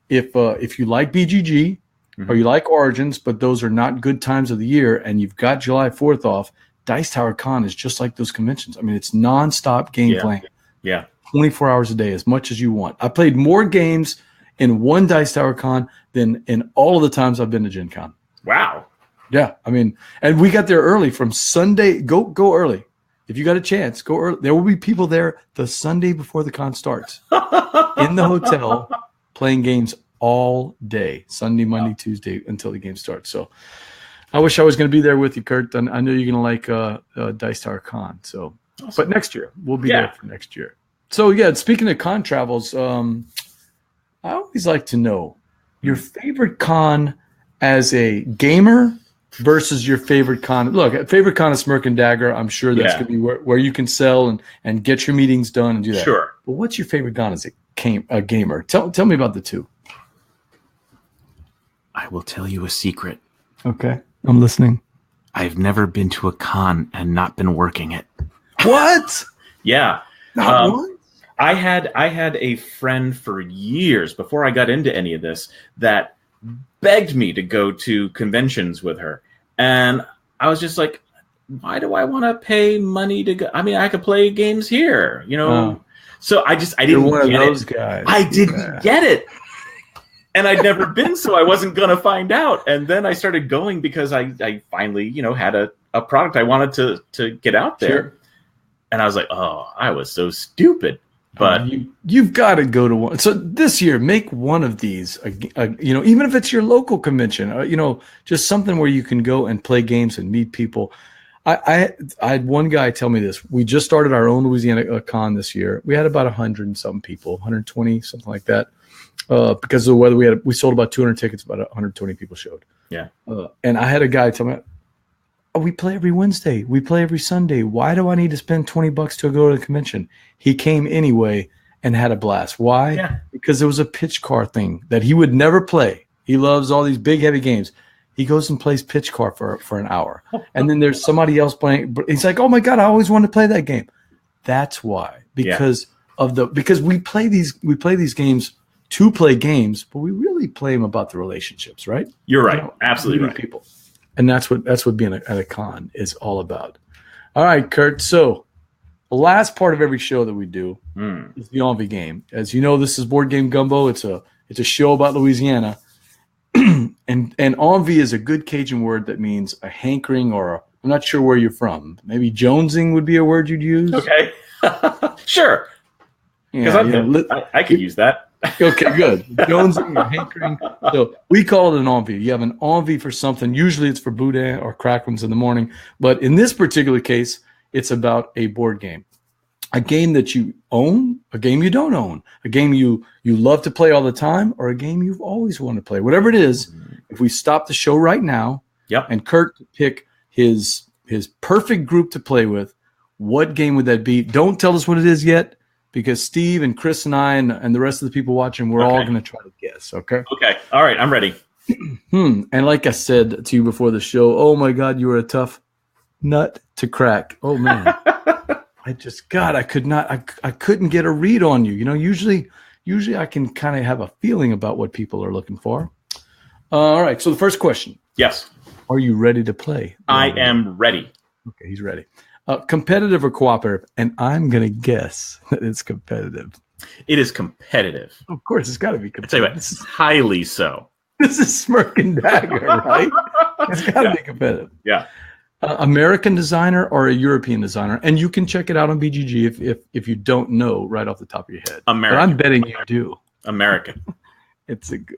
S1: if you like BGG. Mm-hmm. Or you like Origins, but those are not good times of the year, and you've got July 4th off, Dice Tower Con is just like those conventions. I mean, it's nonstop game playing.
S2: Yeah.
S1: 24 hours a day, as much as you want. I played more games in one Dice Tower Con than in all of the times I've been to Gen Con.
S2: Wow.
S1: Yeah. I mean, and we got there early from Sunday. Go early. If you got a chance, go early. There will be people there the Sunday before the con starts in the hotel playing games all day, Sunday, Monday, Tuesday, until the game starts. So I wish I was going to be there with you, Curt. And I know you're going to like Dice Tower Con. So, awesome. But next year, we'll be there for next year. So, yeah, speaking of con travels, I always like to know your favorite con as a gamer versus your favorite con. Look, favorite con is Smirk and Dagger. I'm sure that's going to be where you can sell and get your meetings done and do that.
S2: Sure.
S1: But what's your favorite con as a gamer? Tell me about the two.
S2: I will tell you a secret.
S1: Okay, I'm listening.
S2: I've never been to a con and not been working it.
S1: What?
S2: Yeah.
S1: Not one?
S2: I had a friend for years before I got into any of this that begged me to go to conventions with her. And I was just like, why do I want to pay money to go? I mean, I could play games here, you know? Oh. So I didn't
S1: You're one
S2: get
S1: of those
S2: it.
S1: Guys.
S2: I didn't get it. And I'd never been, so I wasn't going to find out. And then I started going because I finally, had a product I wanted to get out there. Sure. And I was like, oh, I was so stupid. But
S1: you've got to go to one. So this year, make one of these, even if it's your local convention, just something where you can go and play games and meet people. I had one guy tell me this. We just started our own Louisiana con this year. We had about 100 and some people, 120, something like that. Because of the weather, we sold about 200 tickets, about 120 people showed.
S2: Yeah.
S1: And I had a guy tell me, we play every Wednesday. We play every Sunday. Why do I need to spend $20 to go to the convention? He came anyway and had a blast. Why?
S2: Yeah.
S1: Because there was a pitch car thing that he would never play. He loves all these big, heavy games. He goes and plays pitch car for an hour. And then there's somebody else playing. He's like, oh my God, I always wanted to play that game. That's why. Because we play these games to play games, but we really play them about the relationships, right?
S2: You're right. Absolutely right.
S1: People. And that's what being at a con is all about. All right, Curt. So the last part of every show that we do is the Envie Game. As you know, this is Board Game Gumbo. It's a show about Louisiana. and Envie is a good Cajun word that means a hankering or I'm not sure where you're from. Maybe jonesing would be a word you'd use.
S2: Okay. Sure. Because I could use that.
S1: Okay, good. Jonesing, you're hankering. So we call it an envie. You have an envie for something. Usually it's for boudin or crackers in the morning. But in this particular case, it's about a board game. A game that you own, a game you don't own, a game you love to play all the time, or a game you've always wanted to play. Whatever it is, if we stop the show right now and Curt pick his perfect group to play with, what game would that be? Don't tell us what it is yet, because Steve and Chris and I and the rest of the people watching, we're all going to try to guess, okay?
S2: Okay. All right, I'm ready.
S1: And like I said to you before the show, oh my God, you were a tough nut to crack. Oh man. I couldn't get a read on you. You know, usually I can kind of have a feeling about what people are looking for. All right. So the first question.
S2: Yes.
S1: Are you ready to play?
S2: I am ready.
S1: Okay, he's ready. Competitive or cooperative? And I'm going to guess that it's competitive.
S2: It is competitive.
S1: Of course, it's got to be competitive.
S2: I tell you what, this is highly so.
S1: This is Smirk and Dagger, right? It's got to be competitive.
S2: Yeah.
S1: American designer or a European designer? And you can check it out on BGG if you don't know right off the top of your head.
S2: American.
S1: But I'm betting you do.
S2: American.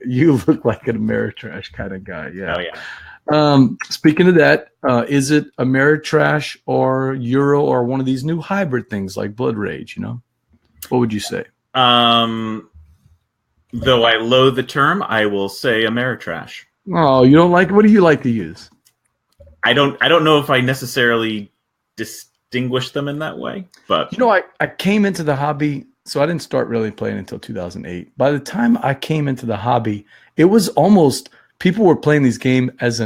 S1: You look like an Ameritrash kind of guy. Yeah.
S2: Oh yeah.
S1: Speaking of that, is it Ameritrash or Euro or one of these new hybrid things like Blood Rage? You know, what would you say?
S2: Though I loathe the term, I will say Ameritrash.
S1: Oh, you don't like? What do you like to use?
S2: I don't know if I necessarily distinguish them in that way, but
S1: you know, I came into the hobby, so I didn't start really playing until 2008. By the time I came into the hobby, it was almost people were playing these games as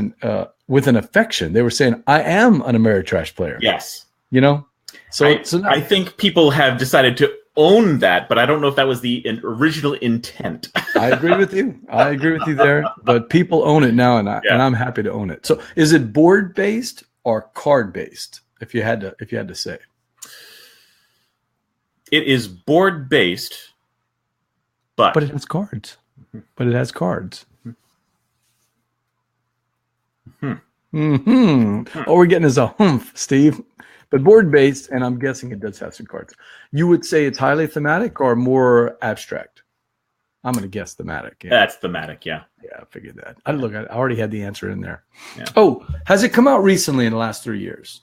S1: with an affection. They were saying, "I am an Ameritrash player."
S2: Yes,
S1: you know. So
S2: I think people have decided to own that, but I don't know if that was the original intent.
S1: I agree with you. I agree with you there. But people own it now, and I'm happy to own it. So, is it board based or card based? If you had to say,
S2: it is board based, but
S1: it has cards. But it has cards. All we're getting is a humph, Steve. But board based, and I'm guessing it does have some cards. You would say it's highly thematic or more abstract? I'm going to guess thematic. Yeah.
S2: That's thematic, yeah.
S1: Yeah, I figured that. I already had the answer in there.
S2: Yeah.
S1: Oh, has it come out recently in the last 3 years?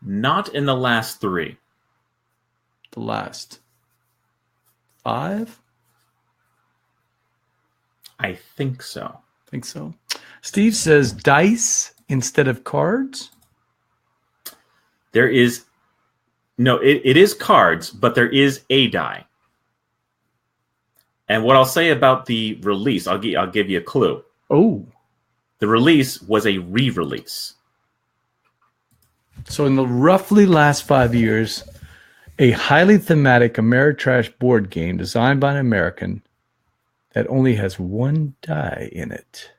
S2: Not in the last 3.
S1: The last 5?
S2: I think so.
S1: Steve says dice instead of cards.
S2: There is it is cards, but there is a die. And what I'll say about the release, I'll give you a clue.
S1: Oh,
S2: the release was a re-release.
S1: So in the roughly last 5 years, a highly thematic Ameritrash board game designed by an American that only has one die in it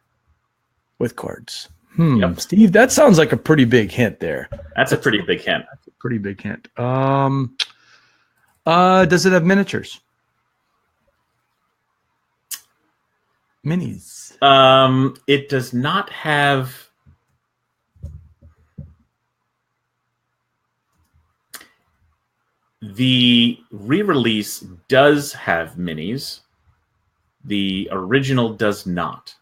S1: with cards.
S2: Yep.
S1: Steve, that sounds like a pretty big hint there.
S2: That's a pretty big hint.
S1: That's a pretty big hint. Does it have miniatures? Minis.
S2: It does not have. The re-release does have minis. The original does not.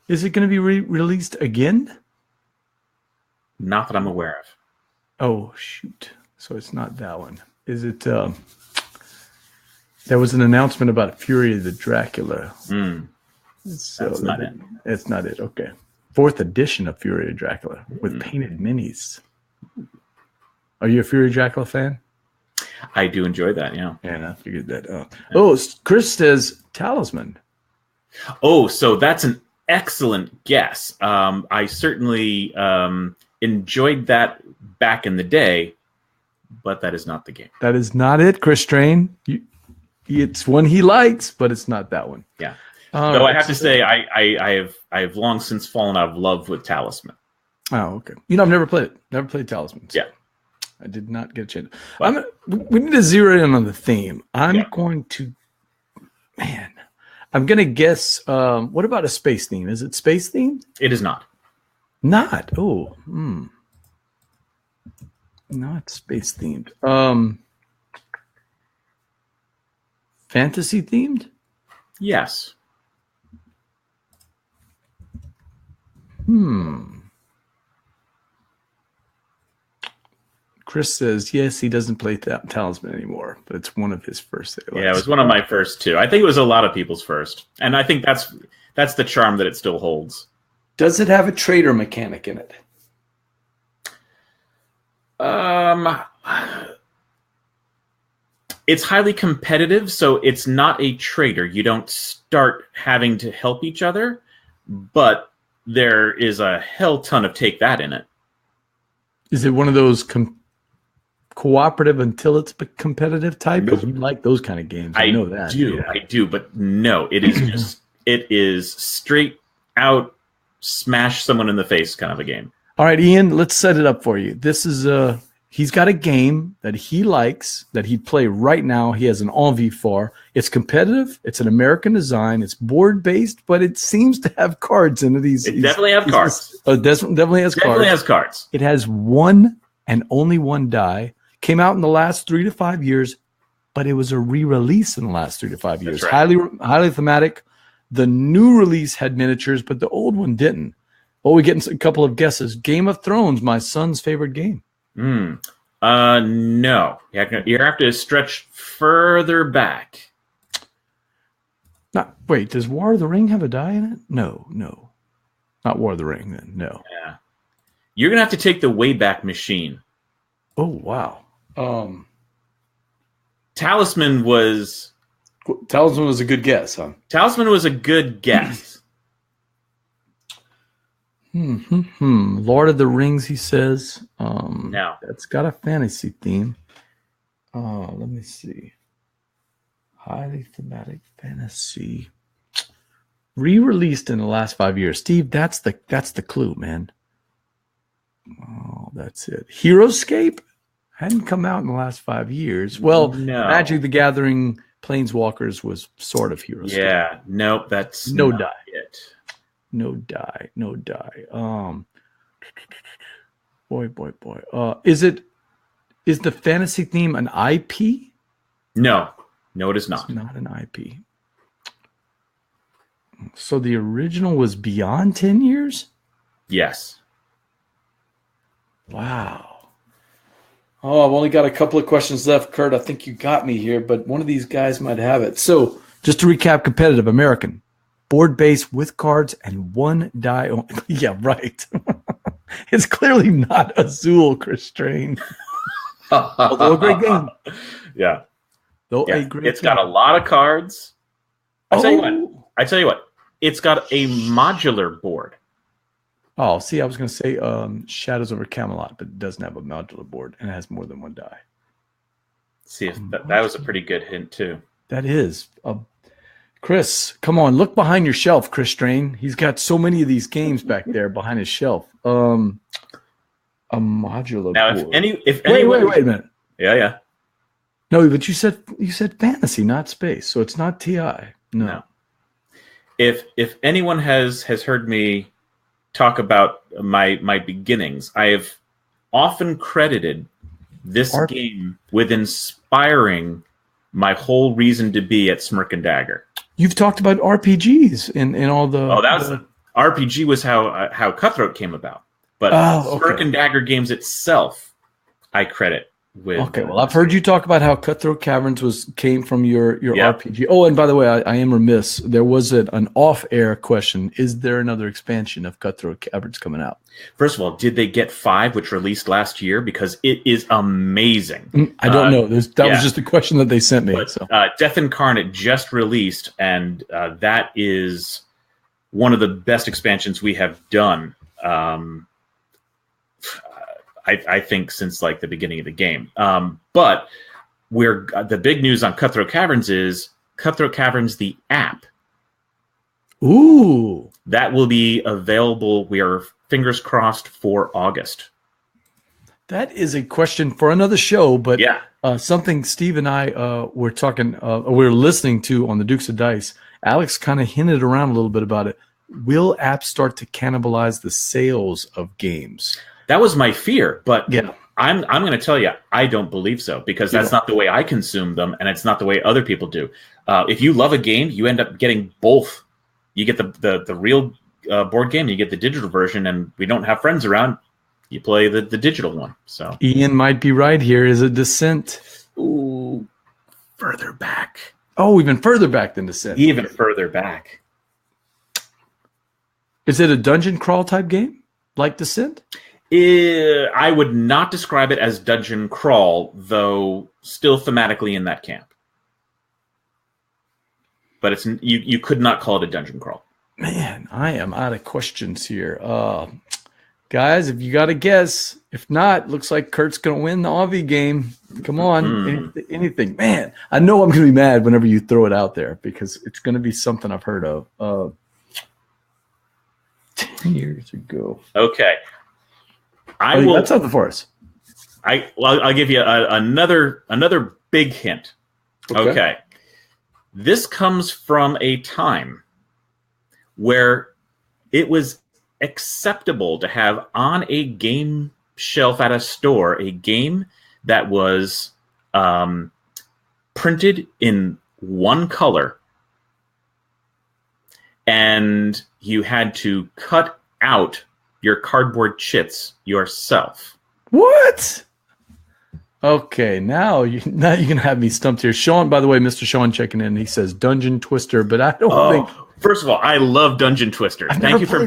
S1: Is it going to be released again?
S2: Not that I'm aware of.
S1: Oh, shoot. So it's not that one. Is it... there was an announcement about Fury of the Dracula. So
S2: that's not it.
S1: It's not it. Okay. 4th edition of Fury of Dracula with painted minis. Are you a Fury of Dracula fan?
S2: I do enjoy that, yeah.
S1: Yeah, I figured that. Oh, Chris says Talisman.
S2: Oh, so that's an excellent guess. I certainly enjoyed that back in the day, but that is not the game.
S1: That is not it, Chris Strain. It's one he likes, but it's not that one.
S2: Yeah. Though I have to say, I have long since fallen out of love with Talisman.
S1: Oh, okay. You know, I've never played it. Never played Talisman. So
S2: yeah.
S1: I did not get a chance. We need to zero in on the theme. I'm going to guess. What about a space theme? Is it space themed?
S2: It is not.
S1: Not. Oh, not space themed. Fantasy themed?
S2: Yes.
S1: Chris says, yes, he doesn't play Talisman anymore, but it's one of his first.
S2: Yeah, it was one of my first too. I think it was a lot of people's first. And I think that's the charm that it still holds.
S1: Does it have a trader mechanic in it?
S2: It's highly competitive, so it's not a trader. You don't start having to help each other, but there is a hell ton of take that in it.
S1: Is it one of those cooperative until it's competitive type?
S2: Nope.
S1: You like those kind of games. I know that.
S2: I do, but no, it is just it is straight out smash someone in the face kind of a game.
S1: All right, Ian, let's set it up for you. This is he's got a game that he likes that he'd play right now. He has an Envie for. It's competitive. It's an American design. It's board based, but it seems to have cards in it.
S2: It definitely has cards.
S1: Definitely has cards.
S2: Definitely has cards.
S1: It has one and only one die. Came out in the last 3 to 5 years, but it was a re-release in the last 3 to 5 years.
S2: That's right.
S1: Highly thematic. The new release had miniatures, but the old one didn't. Well, we get a couple of guesses. Game of Thrones, my son's favorite game.
S2: No. You have to stretch further back.
S1: Wait, does War of the Ring have a die in it? No. Not War of the Ring, then. No.
S2: Yeah. You're going to have to take the Wayback Machine.
S1: Oh, wow.
S2: Talisman was
S1: a good guess, huh?
S2: Talisman was a good guess.
S1: Lord of the Rings, he says.
S2: No.
S1: That's got a fantasy theme. Let me see. Highly thematic fantasy. Re-released in the last 5 years. Steve, that's the clue, man. Oh, that's it. Heroescape hadn't come out in the last 5 years. Well,
S2: no.
S1: Magic the Gathering Planeswalkers was sort of Heroescape.
S2: Yeah, nope, that's
S1: no
S2: not
S1: die.
S2: It.
S1: No die. Boy. Is the fantasy theme an IP?
S2: No, it is not.
S1: It's not an IP. So the original was beyond 10 years?
S2: Yes.
S1: Wow. Oh, I've only got a couple of questions left, Curt. I think you got me here, but one of these guys might have it. So just to recap, competitive, American, board base with cards and one die. Yeah, right. It's clearly not Azul, Chris Strain. Although a great game.
S2: Yeah.
S1: It's
S2: got a lot of cards. I tell you what. It's got a modular board.
S1: Oh, see, I was going to say Shadows over Camelot, but it doesn't have a modular board and it has more than one die.
S2: See, if that was a pretty good hint too.
S1: That is. Chris, come on, look behind your shelf, Chris Strain. He's got so many of these games back there behind his shelf. A modular
S2: now,
S1: board.
S2: Wait
S1: a minute.
S2: Yeah.
S1: No, but you said fantasy, not space, so it's not TI. No.
S2: If anyone has heard me talk about my beginnings, I have often credited this game with inspiring my whole reason to be at Smirk and Dagger.
S1: You've talked about RPGs in all the.
S2: Oh, that was RPG was how Cutthroat came about, but Smirk and Dagger games itself, I credit with.
S1: Okay, well, I've heard you talk about how Cutthroat Caverns came from your RPG. Oh, and by the way, I am remiss. There was an off-air question. Is there another expansion of Cutthroat Caverns coming out?
S2: First of all, did they get 5, which released last year? Because it is amazing.
S1: I don't know. That was just a question that they sent me.
S2: But, Death Incarnate just released, and that is one of the best expansions we have done. I think since like the beginning of the game. But the big news on Cutthroat Caverns is Cutthroat Caverns, the app.
S1: Ooh.
S2: That will be available. We are fingers crossed for August.
S1: That is a question for another show, but something Steve and I were listening to on the Dukes of Dice. Alex kind of hinted around a little bit about it. will apps start to cannibalize the sales of games?
S2: That was my fear, but
S1: Yeah.
S2: I'm going to tell you, I don't believe so, because that's not the way I consume them, and it's not the way other people do. If you love a game, you end up getting both. You get the real board game, and you get the digital version, and we don't have friends around. You play the digital one. So
S1: Ian might be right here. Is it Descent?
S2: ooh, further back.
S1: Oh, even further back than Descent.
S2: Even further back.
S1: Is it a dungeon crawl type game like Descent?
S2: I would not describe it as dungeon crawl, though still thematically in that camp. But it's you could not call it a dungeon crawl.
S1: Man, I am out of questions here. Guys, if you got to guess, if not, looks like Kurt's going to win the Envie game. Come on, anything. Man, I know I'm going to be mad whenever you throw it out there because it's going to be something I've heard of. 10 years ago.
S2: Okay. That's something for us. I'll give you another big hint. Okay. This comes from a time where it was acceptable to have on a game shelf at a store a game that was printed in one color, and you had to cut out your cardboard chits yourself.
S1: What? Okay, now you're gonna have me stumped here. Sean, by the way, Mr. Sean checking in. He says Dungeon Twister, but I don't think.
S2: First of all, I love Dungeon Twister. Thank you for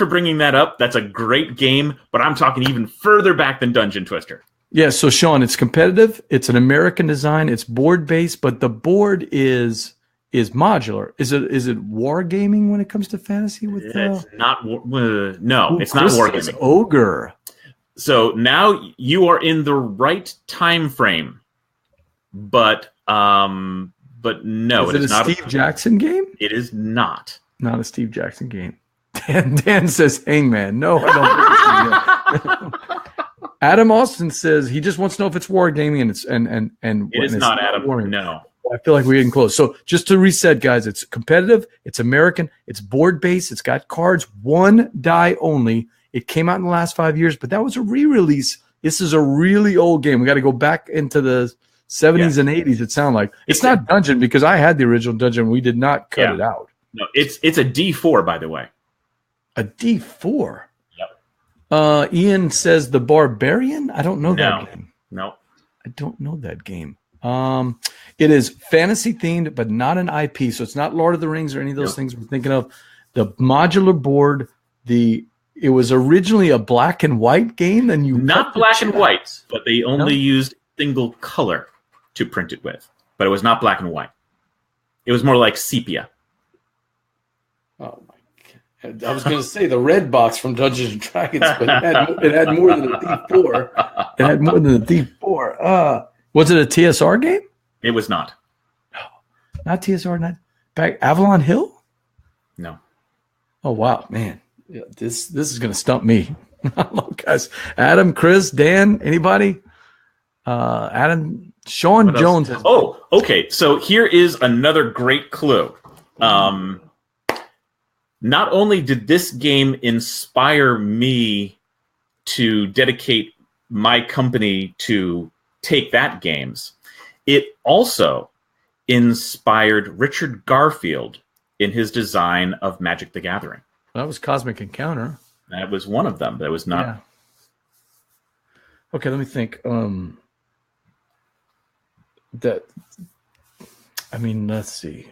S2: bringing that up. That's a great game, but I'm talking even further back than Dungeon Twister.
S1: Yeah, so Sean, it's competitive. It's an American design. It's board based, but the board is modular. Is it wargaming when it comes to fantasy?
S2: It's not. No, it's not wargaming.
S1: Ogre.
S2: So now you are in the right time frame, but no,
S1: is it not a Steve Jackson game.
S2: It is not.
S1: Not a Steve Jackson game. Dan says Hangman. No, I don't. Adam Austin says he just wants to know if it's wargaming and
S2: it is not Adam. No.
S1: I feel like we're getting close. So just to reset, guys, it's competitive, it's American, it's board-based, it's got cards, one die only. It came out in the last 5 years, but that was a re-release. This is a really old game. We got to go back into the 70s and 80s, it sounds like. It's not Dungeon, because I had the original Dungeon. We did not cut it out.
S2: No, it's a D4, by the way.
S1: A D4?
S2: Yep.
S1: Ian says The Barbarian? I don't know that game.
S2: No.
S1: I don't know that game. It is fantasy themed, but not an IP. So it's not Lord of the Rings or any of those things we're thinking of. The modular board, it was originally a black and white game. Then
S2: not black and white, but they only used single color to print it with. But it was not black and white. It was more like sepia.
S1: Oh my God! I was going to say the red box from Dungeons and Dragons, but it had more than a D4. It had more than a D4. Was it a TSR game?
S2: It was not.
S1: No, not TSR. Not back Avalon Hill.
S2: No.
S1: Oh wow, man! Yeah, this is going to stump me. Hello, guys. Adam, Chris, Dan, anybody? Adam, Sean Jones.
S2: Oh, okay. So here is another great clue. Not only did this game inspire me to dedicate my company to Take That Games, it also inspired Richard Garfield in his design of Magic the Gathering.
S1: That was Cosmic Encounter.
S2: That was one of them. That was not.
S1: Yeah. Okay, let me think. Let's see.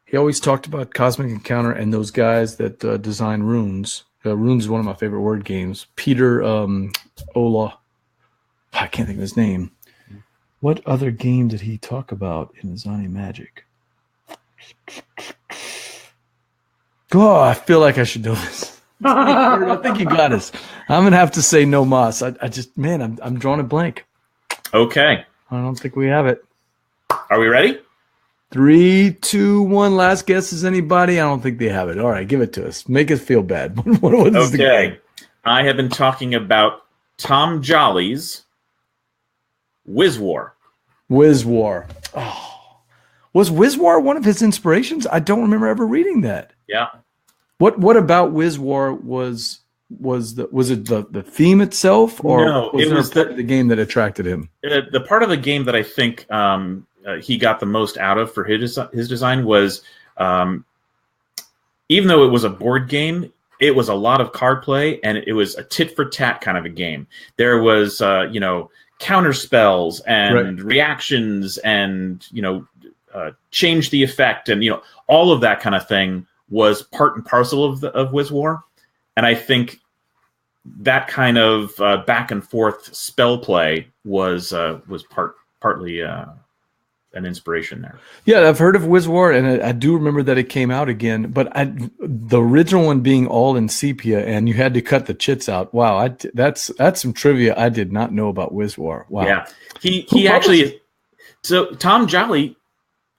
S1: He always talked about Cosmic Encounter and those guys that design Runes. Runes is one of my favorite word games. Peter Ola. I can't think of his name. What other game did he talk about in Designing Magic? Oh, I feel like I should know this. I think you got us. I'm gonna have to say no mas. I'm drawing a blank.
S2: Okay.
S1: I don't think we have it.
S2: Are we ready?
S1: 3, 2, 1. Last guess is anybody? I don't think they have it. All right, give it to us. Make us feel bad. What is the game?
S2: I have been talking about Tom Jolly's Wiz War.
S1: Wiz War. Oh. Was Wiz War one of his inspirations? I don't remember ever reading that.
S2: Yeah.
S1: What about Wiz War was it the theme itself, or
S2: No,
S1: was
S2: it
S1: there
S2: was
S1: a part of the game that attracted him?
S2: The part of the game that I think he got the most out of for his design was, even though it was a board game, it was a lot of card play, and it was a tit for tat kind of a game. There was counter spells and reactions, and change the effect, and all of that kind of thing was part and parcel of Wiz War. And I think that kind of back and forth spell play was partly an inspiration there.
S1: Yeah, I've heard of Wiz War, and I do remember that it came out again. But the original one being all in sepia, and you had to cut the chits out. Wow, that's some trivia I did not know about Wiz War. Wow.
S2: Yeah, he actually. So Tom Jolly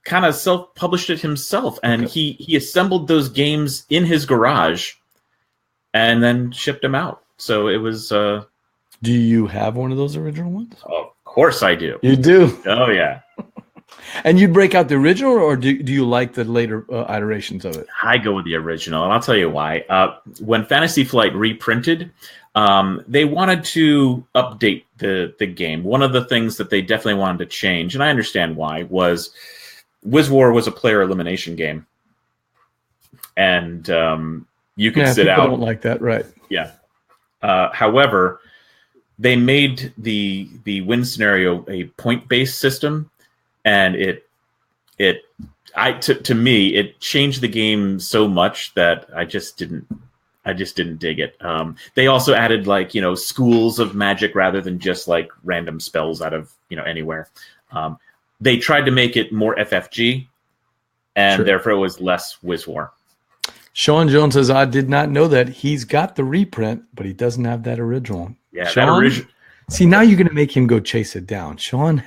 S2: kind of self-published it himself, and he assembled those games in his garage, and then shipped them out. So it was. Do
S1: you have one of those original ones?
S2: Of course I do.
S1: You do?
S2: Oh yeah.
S1: And you'd break out the original, or do you like the later iterations of it?
S2: I go with the original, and I'll tell you why. When Fantasy Flight reprinted, they wanted to update the game. One of the things that they definitely wanted to change, and I understand why, was Wiz War was a player elimination game. And you could sit out.
S1: I don't like that, right?
S2: Yeah. However, they made the win scenario a point-based system. And to me, it changed the game so much that I just didn't dig it. They also added schools of magic rather than just like random spells out of anywhere. They tried to make it more FFG, and therefore it was less Wiz War.
S1: Sean Jones says, I did not know that. He's got the reprint, but he doesn't have that original.
S2: Yeah,
S1: Sean,
S2: that original.
S1: See, now you're going to make him go chase it down. Sean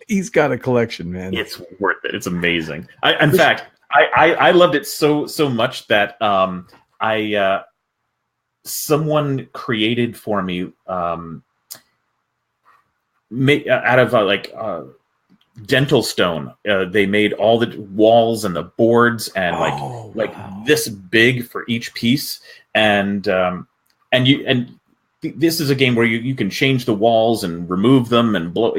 S1: he's got a collection, man.
S2: It's worth it. It's amazing. In fact, I loved it so much that someone created for me out of dental stone. They made all the walls and the boards and this big for each piece, and this is a game where you can change the walls and remove them and blow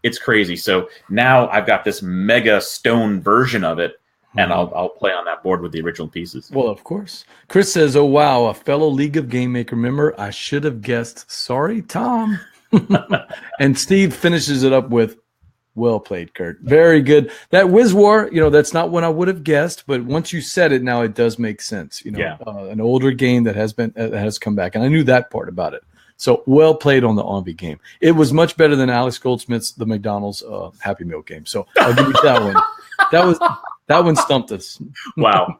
S2: it's crazy. So now I've got this mega stone version of it, and I'll play on that board with the original pieces.
S1: Well, of course. Chris says, oh, wow, a fellow League of Game Maker member. I should have guessed. Sorry, Tom. And Steve finishes it up with, well played, Curt. Very good. That Wiz War, that's not one I would have guessed, but once you said it, now it does make sense. An older game that has come back, and I knew that part about it. So well played on the Envie game. It was much better than Alex Goldsmith's the McDonald's Happy Meal game. So I'll give you that one. That one stumped us.
S2: Wow.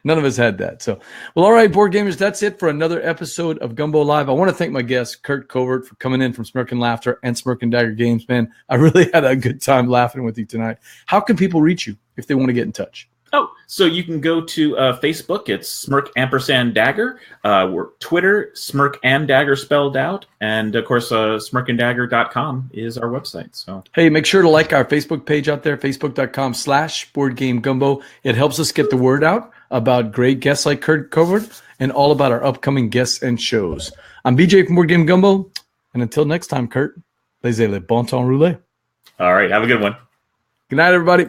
S1: None of us had that. So, well, all right, board gamers, that's it for another episode of Gumbo Live. I want to thank my guest, Curt Covert, for coming in from Smirk and Laughter and Smirk and Dagger Games. Man, I really had a good time laughing with you tonight. How can people reach you if they want to get in touch?
S2: Oh, so you can go to Facebook. It's Smirk & Dagger. We're Twitter, Smirk and Dagger spelled out. And, of course, smirkanddagger.com is our website. So
S1: hey, make sure to like our Facebook page out there, facebook.com/BoardGameGumbo. It helps us get the word out about great guests like Curt Covert and all about our upcoming guests and shows. I'm BJ from Board Game Gumbo. And until next time, Curt, laissez le bon temps rouler.
S2: All right. Have a good one.
S1: Good night, everybody.